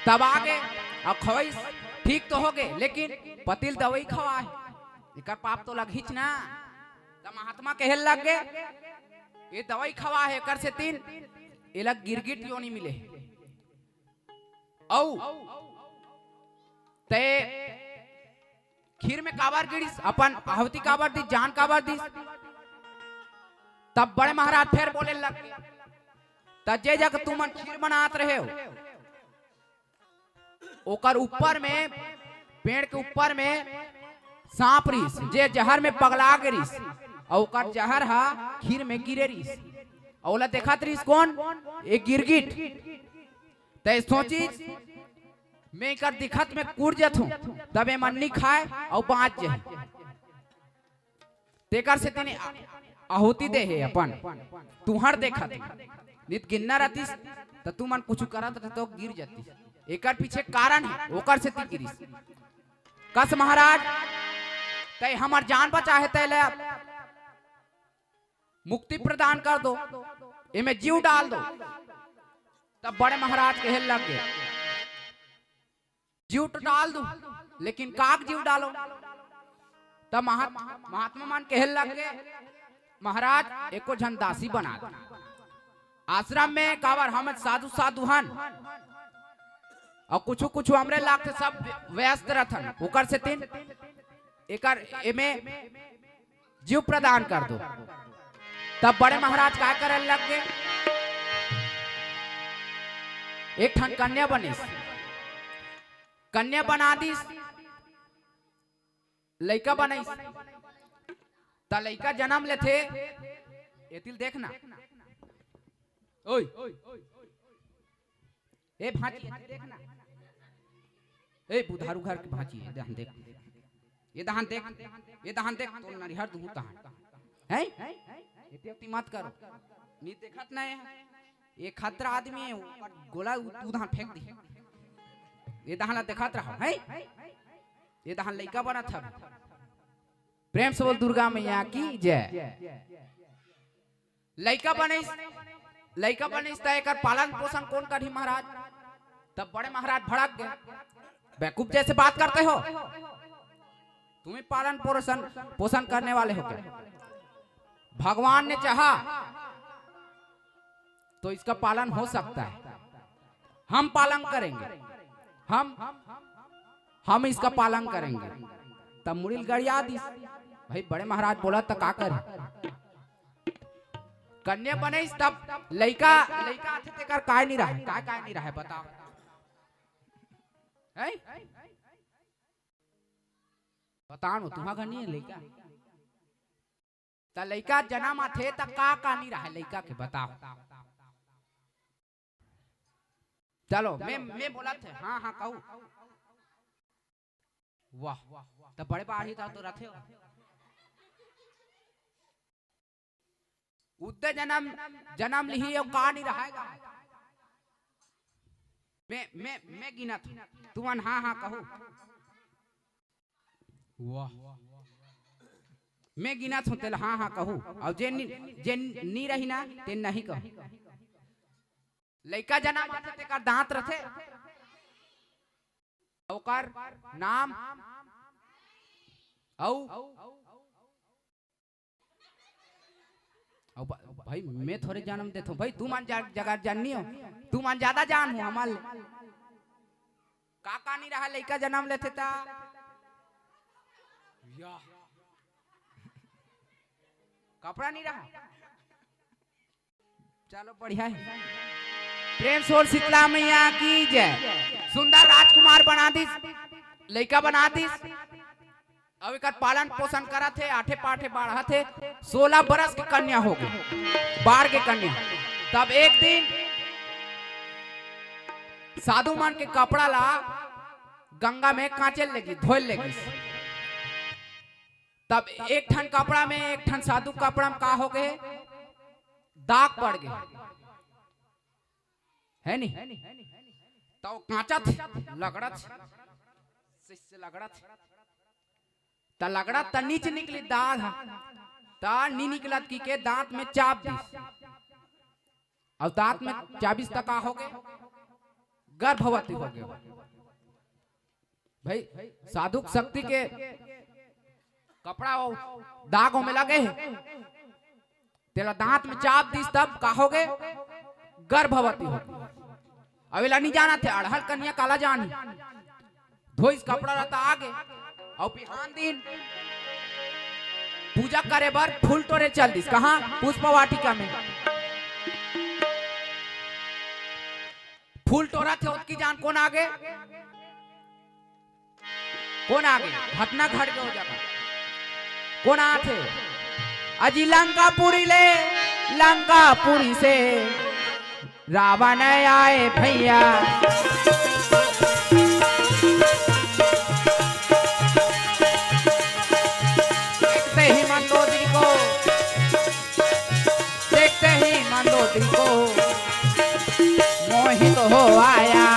तब आगे अब खवाई ठीक तो हो गए, लेकिन पतिल दवाई खवा है, इकर पाप तो लग हिच ना। तब महात्मा कहे लग गए ये दवाई खवा है, कर से 3 इला गिरगिट योनी मिले औ ते खीर में काबार गिरिस, अपन आहुति काबार दी, जान काबार दी। तब बड़े महाराज फिर बोले लग तजे जग तुम खीर बनात रहे हो, ओकर ऊपर में पेड़ के ऊपर में सांप रिस, जे जहर में पगला गिरिस, और ओकर जहर हा खीर में गिरे रिस। औला देखा तरीस कौन एक गिरगिट, ते सोची मैं कर दिखत में कूद जत हूं, तब ए मन्नी खाए और बाँच जाए। तेकर से तेने आहुति दे है अपन तुहर देखत नित गिनना रहतीस तो तू मन कुछ करत रह तो गिर जाती। एकर पीछे कारण है, ओकर से ती गिरिस। कस महाराज ते हमार जान बचा है, ते ले मुक्ति प्रदान कर दो, इमें जीव डाल दो। तब बड़े महाराज कहे लग गए जीव तो डाल दू, लेकिन काक जीव डालो। तब महात्मा मान कहे लग गए, महाराज एको झन दासी बना दो। आश्रम में कावर हम साधु साधु हन और कुछ कुछ हमरे लाख सब व्यस्त रहन, ओकर से तीन एकर एमे जीव प्रदान कर दो। तब बड़े महाराज क्या करे लग गए, एक ठन कन्या बनिस, कन्या बना दिस, लड़का बनाइस। त लड़का जन्म लेथे, एतिल देखना, ओए ए भांजी देखना, ए बुधारू घर के भांजी है, दहन देख, ये दहन देख, ये दहन देख, तो नरिहर दूर तहन है, इतनी मत करो, नी देखत नहीं है, ये खतरा आदमी है, गोला तू दहन फेंक दी, ये दहन देखत रहो है, ये दहन लड़का बना था। प्रेम से बोल दुर्गा मैया की जय। लड़का बनिस, लड़का बनिस त एकर पालन पोषण कौन करी महाराज? तब बड़े महाराज भड़क गए, बेवकूफ जैसे बात करते हो, तुम्हें पालन पोषण करने वाले हो क्या? भगवान ने चाहा तो इसका पालन हो सकता है, हम पालन करेंगे, हम इसका पालन करेंगे। तब मुड़िल गड़िया दी, भाई बड़े महाराज बोला तो का करे? कन्या बने तब लड़का आते तेकर काय नहीं रहा, काय नहीं रहा बताओ है? बताओ तुम्हारा घर नहीं है लड़का? त लड़का जन्म आथे त का नहीं रहा लड़का के बताओ। चलो मैं बोला थे, हाँ हाँ कहूँ। वाह तब बड़े बाढ़ी था तो रथे हो। उद्दे जन्म लिही का नहीं रहेगा। मैं गिना था, तुमन हाँ हाँ कहूँ। वाह मैं गिना था तेल हाँ हाँ कहूँ, और जे नी रही ना ते नहीं कहूँ। लड़का जन्म आते तेकर दांत रथे, ओकर नाम भाई मैं थोड़े जन्म देता हूँ भाई, तू मान जगह जाननी हो, तू मान ज्यादा जान हो हमारे। का नहीं रहा लड़का जन्म लेते ता कपड़ा नहीं रहा। चलो बढ़िया है। प्रेम सोल शीतला मैया की जय। सुंदर राजकुमार बना दी, लड़का बना दी, अब एक पालन पोषण करा थे, आठे पाठे बढ़ा थे। 16 बरस की कन्या हो गई, 12 के कन्या। तब एक दिन साधु मान के कपड़ा ला गंगा में कांचे लगी, धोल लगी। तब एक ठन कपड़ा में, एक ठन साधु कपड़ा में का हो गए, दाग पड़ गए है नहीं? तो कांचा थे, लगड़त से लगड़त त लगड़ा त नीचे निकली दाग, ता नी निकलत की के दांत में चाप दी, और दांत में 24 तक हो गए, गर्भवती हो गए। भाई साधु शक्ति के कपड़ा दागों में लगे, तेरा दांत में चाप दी, तब का हो गए, गर्भवती हो गई। अवेला नहीं जाना थे, अड़हल कन्या काला जानी, धोइस कपड़ा रहता आगे। और बिहान दिन पूजा करे बर फूल तोड़े चल दिस, कहा? पुष्प वाटिका में फूल तोड़ा थे, उसकी जान कौन आगे, कौन आगे? घटना घट गई हो जाएगा, कौन आते? अजी लंकापुरी ले, लंकापुरी से रावण आए भैया, देखते ही मंदोदरी को, देखते ही मंदोदरी को मोहित हो आया।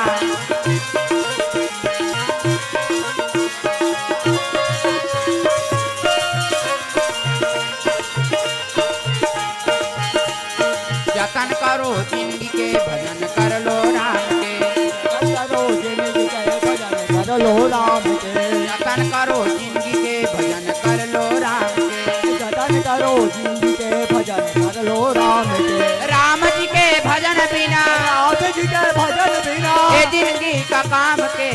जतन करो जिंदगी के, भजन कर लो राम के, करो जिंदगी के भजन करो कर लो राम के, जतन करो जिंदगी के भजन कर लो राम के, जतन करो जिंदगी के भजन कर लो राम के, राम जी के भजन बिना, राम जी के भजन बिना, ये जिंदगी का काम के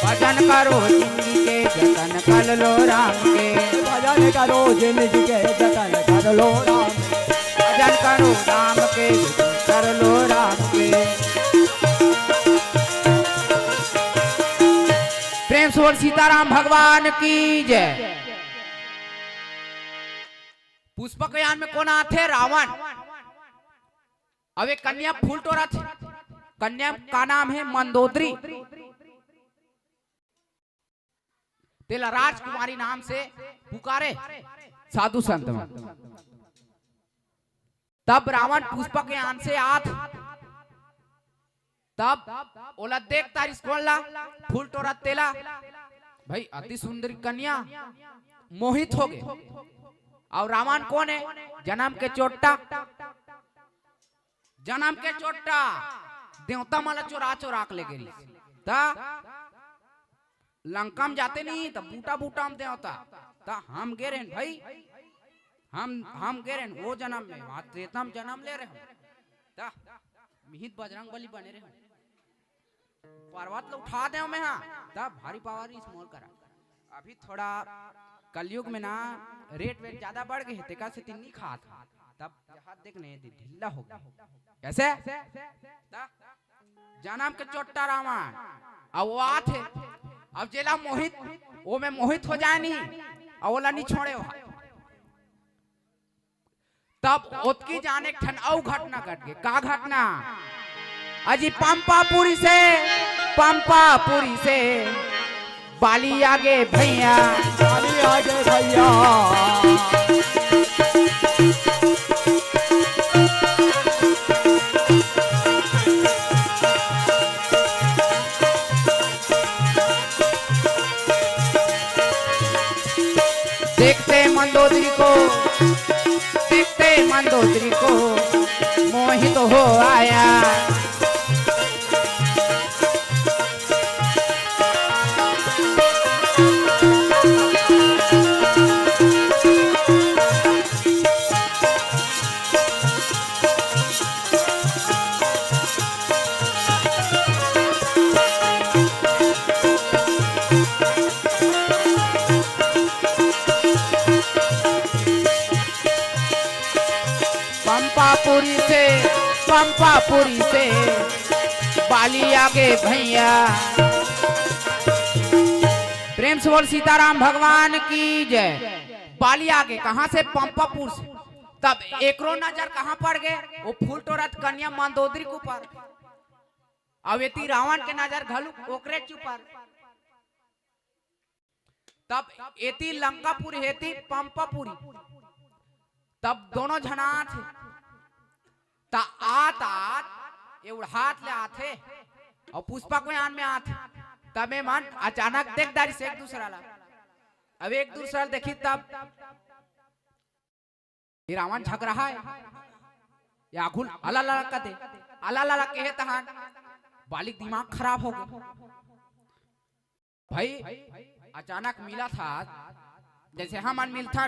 भजन करो जिंदगी के जतन कर लो राम के, भजन करो जिंदगी के जतन कर लो राम के, भजन करो राम के कर लो राम के। प्रेम से बोल सीताराम भगवान की जय। पुष्पक यान में कौन आते? रावण। अब एक कन्या फूल तोड़ा थे, कन्या का नाम है मंदोदरी, तेला राजकुमारी नाम से पुकारे साधु संत में। तब रावण पुष्पक यान से आत, तब ओला देख तारी स्कोला फूल तोड़ा तेला, भाई अति सुंदर कन्या, मोहित हो गए। और रावण कौन है? जन्म के चोट्टा, जन्म के चोट्टा देवता माला चोरा चोरा के ले गई। लंका में जाते नहीं तो बूटा बूटा में देवता, हम गे रहे भाई, हम गे रहे वो जन्म में, वहां त्रेता में जन्म ले रहे हैं, मिहित बजरंग बली बने रहे, पर्वत लोग उठा दे में, हाँ तब भारी पावर स्मॉल करा। अभी थोड़ा कलयुग में ना रेट वेट ज्यादा बढ़ गए, तेका से तिन्नी खा था, तब हाथ देखने ढीला हो गया। कैसे? जन्म के चोट्टा रावण, अब वो आते, अब जेला मोहित, वो में मोहित हो जाए नहीं, और ओला नहीं छोड़े हो। तब ओतकी जाने ठन औ घटना घट गई। का घटना? अजी पंपापुरी से बाली आगे भैया, बाली आगे भैया, देखते मंदोदरी को मोहित हो आया। पंपापुरी से बाली आगे भैया। प्रेम से बोल सीताराम भगवान की जय। बाली आगे कहां से? पंपापुर से। तब एकरो नजर कहां पड़ गए? वो फूल तोड़त कन्या मंदोदरी के ऊपर। अब एती रावण के नजर घलू ओकरे चुपर। तब एती लंकापुर हेती पंपापुरी। तब दोनों झना थे, ता आत एवढात ले आथे और पुष्पक यान में आथे। तबे मन अचानक देख दारी से एक दूसरा ला, अब एक दूसरा देखी, तब ये रावण झक रहा है या घुल अला ला कहते, अला ला कहे तहां बालिक दिमाग खराब हो गया। भाई अचानक मिला था, जैसे हम मिलता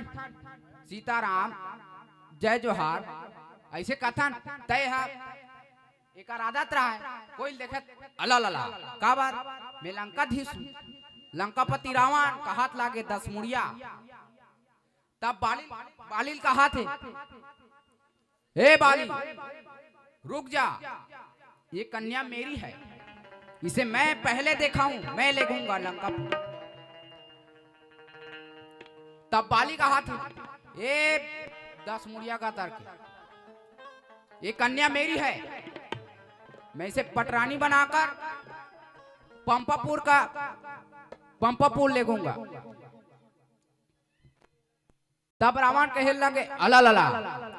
सीताराम जय जोहार ऐसे कथन तय है, एक आदत रहा है। कोई देखे अला ला का बात, मैं लंकाधीश हूं, लंकापति रावण का हाथ लागे 10 मुड़िया। तब बालिल का हाथ है, हे बालिल रुक जा, ये कन्या मेरी है, इसे मैं पहले देखा हूं, मैं ले गूंगा लंकापुर। तब बाली का हाथ है, ये 10 मुड़िया का तर्क, ये कन्या मेरी है, मैं इसे पटरानी बनाकर पंपापुर ले गूंगा। तब रावण कहे लगे अला लला,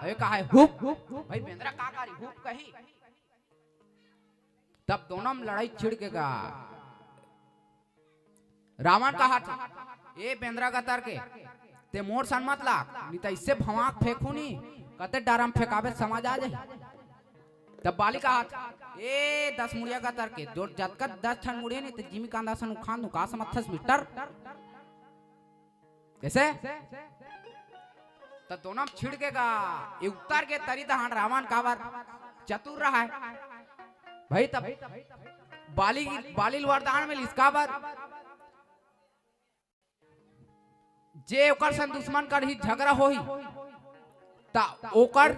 अरे कहा है हुप, भाई बेंद्रा का करी हुप कही। तब दोनों में लड़ाई छिड़ के गा। रावण कहा था, ए बेंद्रा का तर्के ते मोर सन मत लाग, नहीं तो इससे भवाक फेंकू नहीं, कते डरम फेंकावे समझ आ जाए। तब बाली का हाथ ए 10 मुड़िया का तर के जो जतका 10 ठन मुड़े नहीं तो जिमी कांदासन उखान नु का समथस मीटर कैसे तो दोनों छिड़केगा ये उतर के तरी तो हां रावण कावर चतुर रहा है भाई तब बाली वरदान में इसका बार जे ओकर सन दुश्मन कर ही झगड़ा होही ता ओकर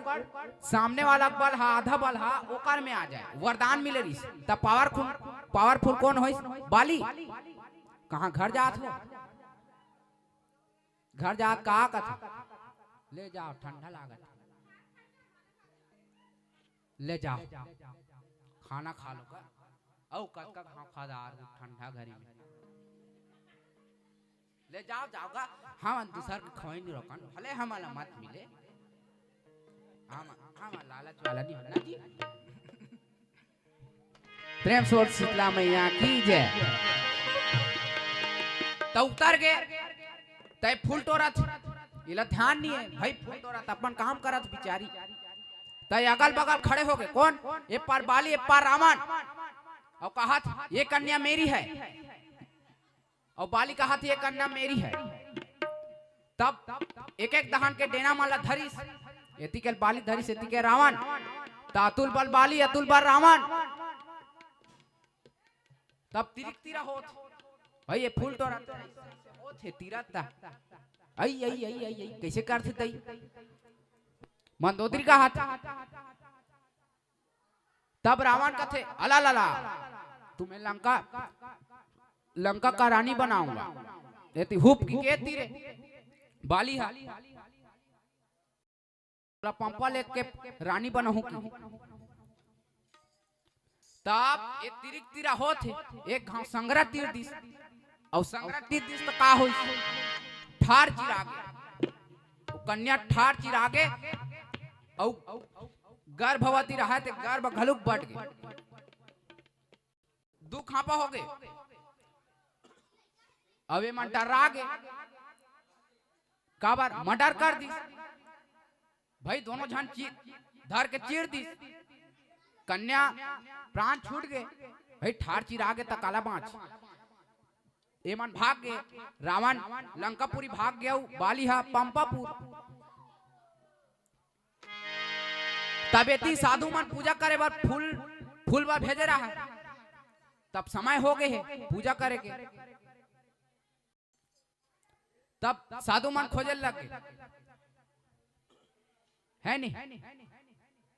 सामने वाला बल हा आधा बल हा ओकर में आ जाए वरदान मिले रही ता पावरफुल कौन होई बाली कहां घर जात हो घर जात कहा कथ ले जाओ ठंडा लागत ले जाओ खाना खा लो का औ कत का खादार ठंडा घरी में ले जाओ जाओगा हम दूसर के खोई नहीं रोकन भले हमारा मत मिले हम लालच वाला नहीं होना जी प्रेम सोच शीतला मैया की जय तो उतर गए तय फूल तोड़त इला ध्यान नहीं है भाई फूल तोड़त अपन काम करत बिचारी तय अगल बगल खड़े हो गए कौन ये पार बाली ये पार रावण और कहा ये कन्या मेरी है और बाली कहा ये कन्या मेरी है तब एक एक दहन के डेना माला धरिस एतिकल बाली धरिस एतिके रावण तातुल बल बाली अतुल बल रावण तब तिरिक तिरा होत भाई ये फूल तोड़ा होत है तिरता आई आई आई आई आई कैसे करते तई मंदोदरी का हाथ तब रावण का थे अला ला तुम्हें लंका का रानी बनाऊंगा एती हुप की के तीरे बाली हा पंपा लेके रानी बनाऊं की तब एक तिरिक तिरा होत है एक घाव संग्रह तीर दिस और संग्रह तीर दिस तो का होई ठार चिरागे कन्या ठार चिरागे और गर्भवती रहा ते गर्भ घलुक बढ़ गए दू खापा हो गए अवे मन डरा गए काबर मर्डर कर दी भाई दोनों जन धर के चीर दी कन्या प्राण छूट गए भाई ठार चिरा गए तक काला बाँच एमन भाग गए रावण लंकापुरी भाग गया बाली हा पंपापुर तबेती साधु मन पूजा करे बार फूल बार भेजे रहा है तब समय हो गए है पूजा करे के तब साधु मन खोजे लगे है नहीं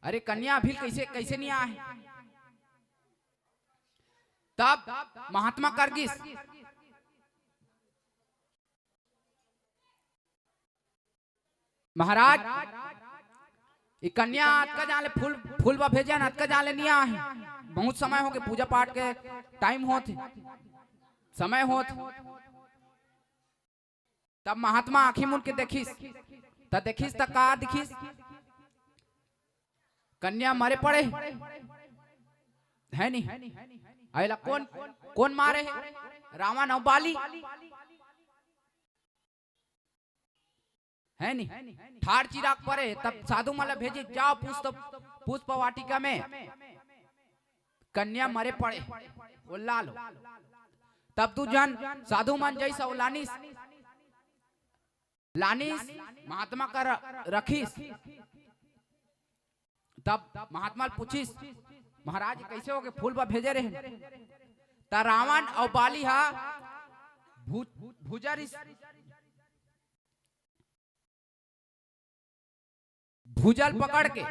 अरे कन्या अभी कैसे नहीं आए तब महात्मा करगिस महाराज ये कन्या अतका जाले फूल बा भेजन अतका जाले नहीं आए बहुत समय हो गए पूजा पाठ के टाइम होत समय होत तब महात्मा आँखी मुन के देखिस त का दिखिस कन्या मरे पड़े है नहीं आइला कौन मारे है रावण और बाली है नहीं ठार चिराग पड़े तब साधु माला भेजे जाओ पुष्प वाटिका में कन्या मरे पड़े वो लालो तब तू जान साधु मन जैसा लानिस महात्मा का रखीस तब महात्मा पूछिस महाराज कैसे हो गए फूल बा भेजे रहे ता रावण और बाली हा भूजल पकड़ के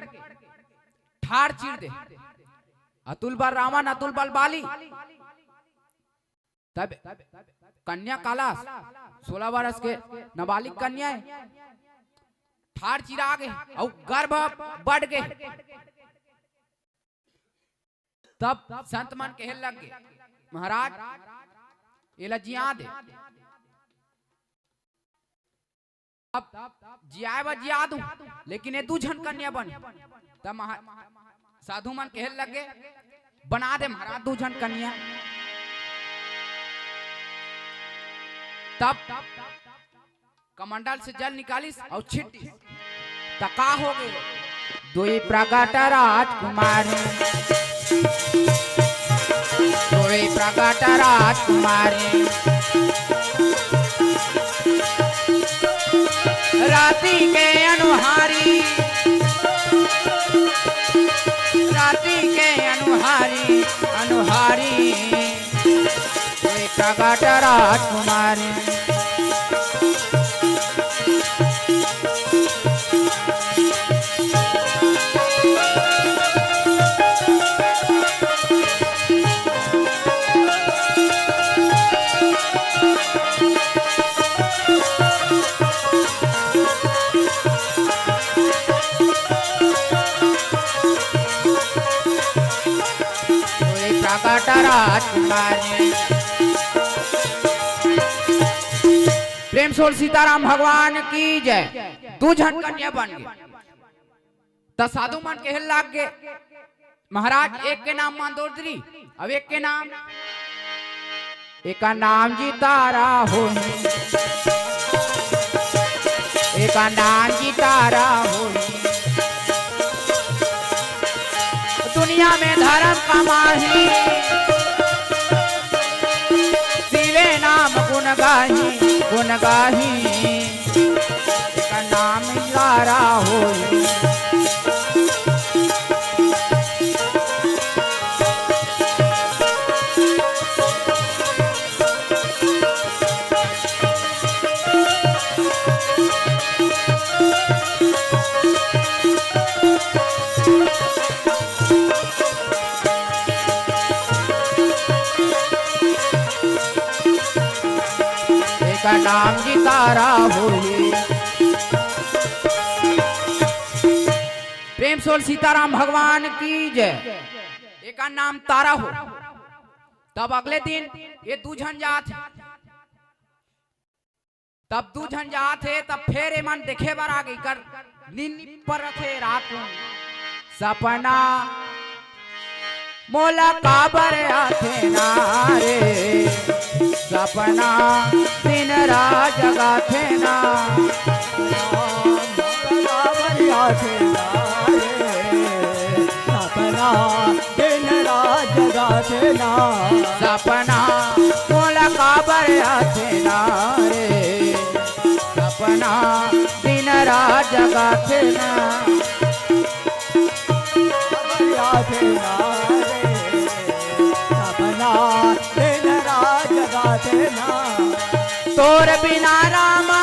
ठार चीर दे अतुल बल रावण अतुल बल बाली तब कन्या कालास 16 वर्ष के नाबालिग कन्या है ठार चिरा गए और गर्भ बढ़ गए तब संत मन कहे लग गए महाराज ये जिया दे अब जिया दूं लेकिन ये दू झन कन्या बन तब साधु मन कहे लगे बना दे महाराज दू झन कन्या तब कमंडल से जल निकालिस और छिटी तका हो गए दुई प्रगट राजकुमारी, दुई प्रगट राजकुमारी, राती के अनुहारी, राती के अनुहारी, अनुहारी दुई प्रगट राजकुमारी। प्रगट राजकुमारी। प्रेम सोल सीताराम भगवान की जय। दू झन कन्या बन गए तो साधु मन के लाग गए महाराज। एक के नाम मंदोदरी, अब एक के नाम, एक का नाम जी तारा हो, एक का नाम जी तारा हो। दुनिया में धर्म कमाही, शिवे नाम गुण गाही, गुण गाही का नाम तारा होई। का नाम जी तारा होई। प्रेम सोल सीताराम भगवान की जय। एक का नाम तारा हो। तब अगले दिन ये दू झन जात, तब दू झन जात है, तब फिर ये मन देखे बर आ गई कर नींद पर रखे रात को सपना मोला काबर आथे ना रे, सपना दिन रात जगाथे ना, काबर आथे ना रे, सपना दिन रात जगाथे ना, सपना मोला काबर आथे ना रे, सपना दिन रात जगाथे ना, आथे ना रे, सपना दिन रात जगाथे ना। तोर बिना रामा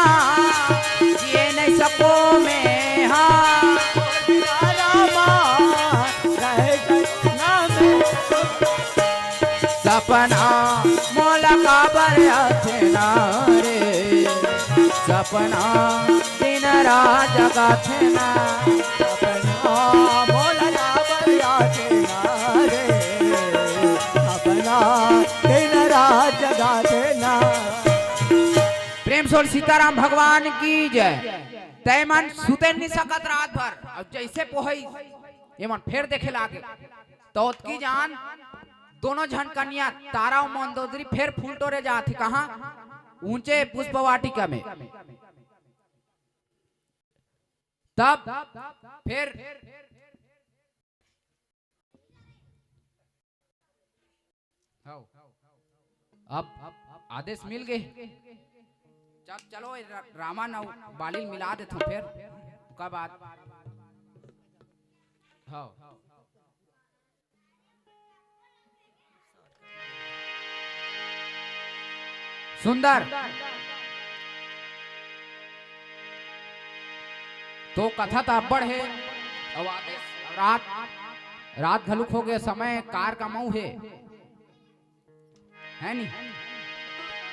ये नहीं सको में, हाँ रामा रह ना में, सपना मोला काबर आथे ना रे, सपना दिन रात जगाथे ना, सपना मोला काबर आथे ना रे, सपना दिन रात जगाथे ना। प्रेम सोल सीताराम भगवान की जय। तय मन सुते नहीं सकत रात भर, अब जैसे पोहई ये मन फिर देखे लागे तो की जान दोनों झन कन्या तारा और मंदोदरी फिर फूल टोरे जाती कहाँ, ऊंचे पुष्प वाटिका में। तब फिर अब आदेश मिल गए, चलो रामा न बालिल मिला देता हूँ। फिर का बात हाँ सुंदर तो कथा तो अब्बड़ है। अब आदेश रात घलुक हो गए, समय कार का मऊ है नी।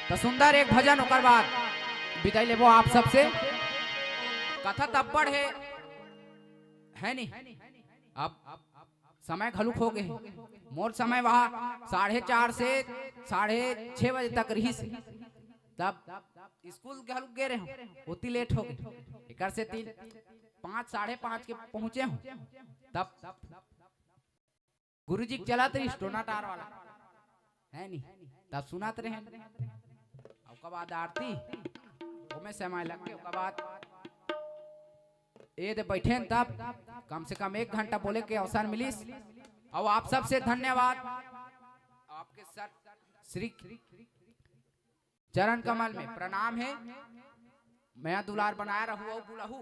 तो सुंदर एक भजन होकर बाद विदाई लेबो आप सबसे। कथा तब्बड़ है नी। अब समय घलुक हो गए, मोर समय वहाँ 4:30 से 6:30 बजे तक रही से। तब स्कूल घलुक गए रहे, उतनी लेट हो गए, एक से 5 साढ़े 5 के पहुंचे हूँ। तब गुरुजी के चला तरी स्टोना टार वाला है नी। तब सुनात रहे, अब बाद आरती में समय लग गए। बाद ये दे बैठे न तब कम से कम 1 घंटा बोले के अवसर मिलिस। और आप सबसे धन्यवाद। आपके सर श्री चरण कमल में प्रणाम है। मैं दुलार बनाया रहू और बुलहू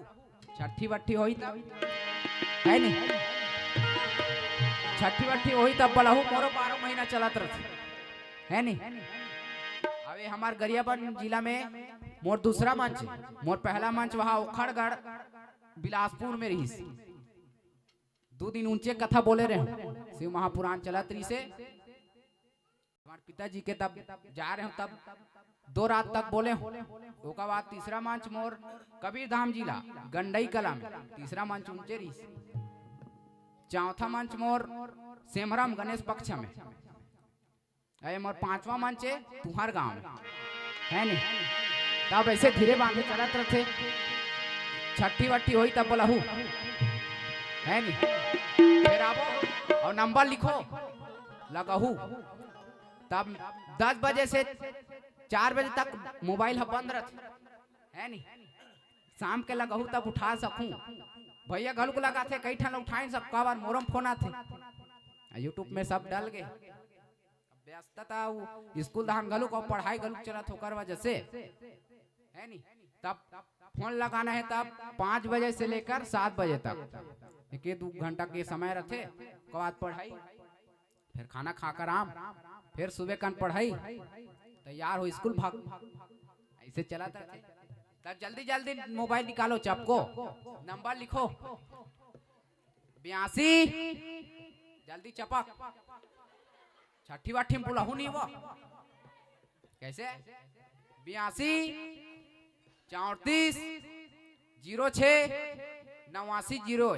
छठी वट्ठी होई तब है नहीं, छठी वट्ठी होई तब बलहू मोरो 12 महीना चलत रहे है नहीं। अबे हमार गरियाबंद जिला में मोर दूसरा मंच, मोर पहला मंच वहाँ उखड़गढ़ बिलासपुर में रही। 2 दिन ऊंचे कथा बोले रहे, शिव महापुराण चलत रही से। हमारे पिताजी के तब जा रहे हो तब 2 रात तक बोले हो। ओका बाद तीसरा मंच मोर कबीर धाम जिला गंडई कला में, तीसरा मंच ऊंचे रही। चौथा मंच मोर सेमरम गणेश पक्ष में, अरे मोर 5वां मंच है तुहार गांव में है नहीं। तब ऐसे धीरे बांधे चलत रहे। छठी वट्ठी होई तब बोलहू है नहीं। फिर आवो और नंबर लिखो लगहू। तब 10 बजे से 4 बजे तक मोबाइल बंद रहे है नहीं। शाम के लगहू तब उठा सकूं। भैया घर को लगाते कई ठन उठाए सब का बार मोरम फोन आते। यूट्यूब में सब डल गए। व्यस्तता स्कूल धान गलू को पढ़ाई गलू चलत होकर वजह से है नहीं। तब फोन लगाना है तब 5 बजे से लेकर 7 बजे तक 1-2 घंटा के समय रहते। उसके बाद पढ़ाई, फिर खाना खाकर आम, फिर सुबह कन पढ़ाई, तैयार हो स्कूल भाग। ऐसे चला था। तब जल्दी जल्दी मोबाइल निकालो, चपको नंबर लिखो 82 जल्दी चपक। छठी वाठी में बुलाहू नहीं वो कैसे 82 34 06 89 0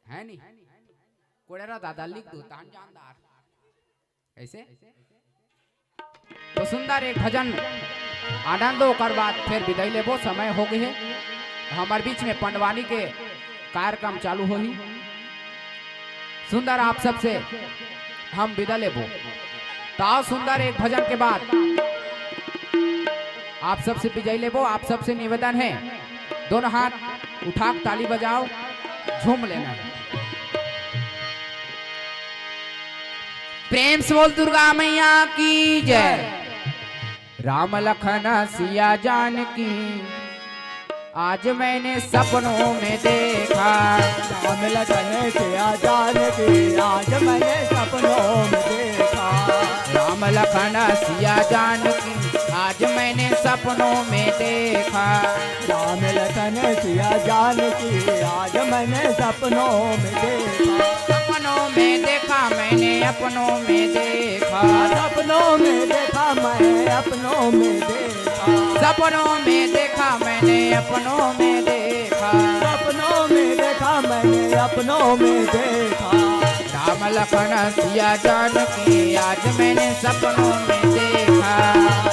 है नहीं। कोड़ेरा दादा लिख दो तान जानदार कैसे। तो सुंदर एक भजन आनंद कर बाद फिर विदाई लेबो। समय हो गए है। हमारे बीच में पंडवानी के कार्यक्रम चालू हो ही। सुंदर आप सबसे हम विदा लेबो। ताओ सुंदर एक भजन के बाद आप सबसे विजय लेबो। आप सबसे निवेदन है दोनों हाथ उठा ताली बजाओ, झूम लेना है। प्रेम से बोल दुर्गा मैया की जय। राम लखन सिया जानकी आज मैंने सपनों में देखा। राम लखन सिया जानकी आज मैंने सपनों में देखा। राम लखन सिया जानकी आज मैंने सपनों में देखा। राम लखन सिया जानकी आज मैंने सपनों में देखा। सपनों में देखा मैंने अपनों में देखा। सपनों में देखा मैं अपनों में देखा। सपनों में देखा मैंने अपनों में देखा। सपनों में देखा मैंने अपनों में देखा। राम लखन सिया जानकी आज मैंने सपनों में देखा।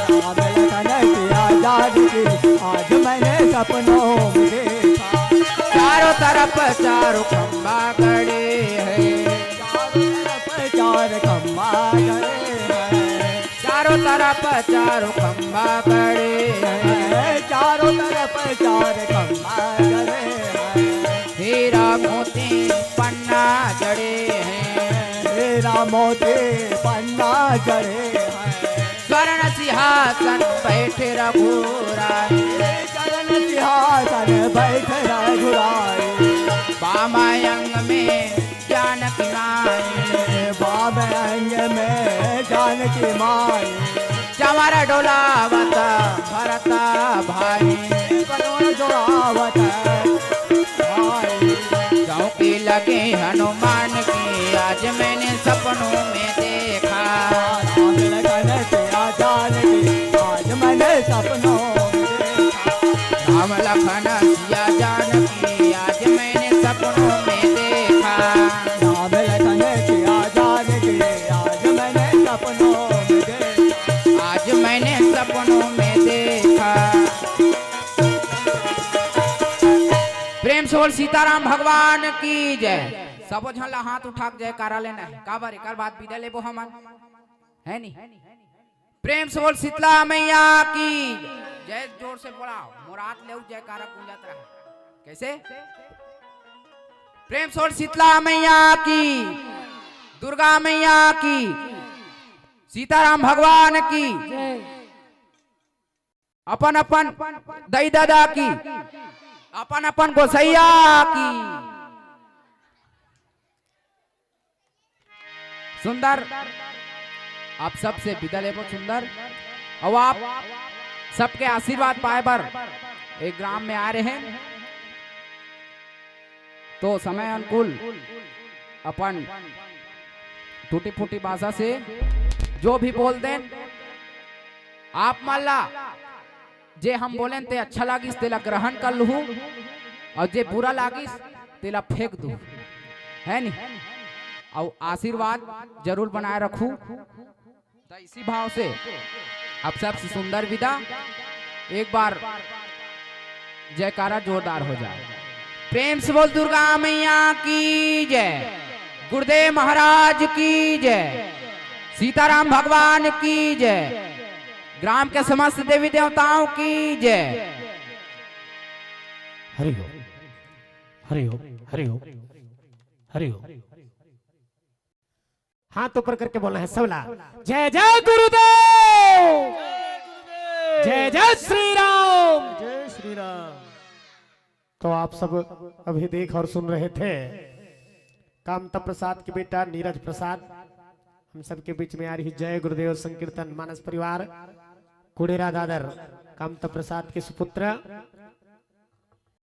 राम लखन सिया जानकी आज मैंने सपनों में देखा। चारों तरफ चारों खंबा गड़े हैं। चार खंबा गड़े हैं। चारों तरफ चारों खंबा गड़े हैं। चारों तरफ 4 खंबा गड़े हैं। हीरा मोती पन्ना जड़े हैं। हीरा मोती पन्ना जड़े हैं। स्वर्ण सिंहासन बैठे रघुराई। चरण सिंहासन बैठ रघुराई। बामा अंग में जानकी माई। बाम अंग में जानकी माई। चमर डोलावत भरता भाई। करोड़ जोड़ावत भाई। चौकी लगे हनुमान की आज मैंने सपनों में देखा। राम लखन सिया जानकी आज मैंने सपनों में देखा। राम लखन सिया जानकी आज मैंने सपनों में देखा। राम लखन सिया जानकी आज मैंने सपनों में देखा। आज मैंने सपनों में देखा। प्रेम से बोल सीताराम भगवान की जय। सबो झला हाथ उठा के जयकारा लेना है। काबर एकर बाद विदा लेबो हमन है नी। प्रेम से बोल शीतला मैया की जय। जोर से बोलाओ मुराद ले जयकारा गूंजत रहे। कैसे? प्रेम सोल शीतला मैया की, दुर्गा मैया की, सीताराम भगवान की, अपन अपन दई दादा की, अपन अपन गोसैया की। सुंदर आप सबसे विदा ले बहुत सुंदर। और आप सबके आशीर्वाद पाए बर एक ग्राम में आ रहे हैं तो समय अनुकूल अपन टूटी फूटी भाषा से जो भी बोल दें आप मान ला जे हम बोलें ते अच्छा लागिस तेला ग्रहण कर लूँ और जे बुरा लागिस तेला फेंक दू, है नी? और आशीर्वाद जरूर बनाए रखू। तो इसी भाव से आप सबसे सुंदर विदा। एक बार जयकारा जोरदार हो जाए। प्रेम से बोल दुर्गा मैया की जय, गुरुदेव महाराज की जय, सीताराम भगवान की जय, ग्राम के समस्त देवी देवताओं की जय। हरि ओम, हरि ओम, हरि ओम, हरि ओम। हाथ ऊपर करके बोलना है सबला। जय जय गुरुदेव, जय जय श्री राम, जय श्री राम। तो आप सब अभी देख और सुन रहे थे कामता प्रसाद के बेटा नीरज प्रसाद हम सबके बीच में आ रही जय गुरुदेव संकीर्तन मानस परिवार कुड़ेरा दादर कामता प्रसाद के सुपुत्र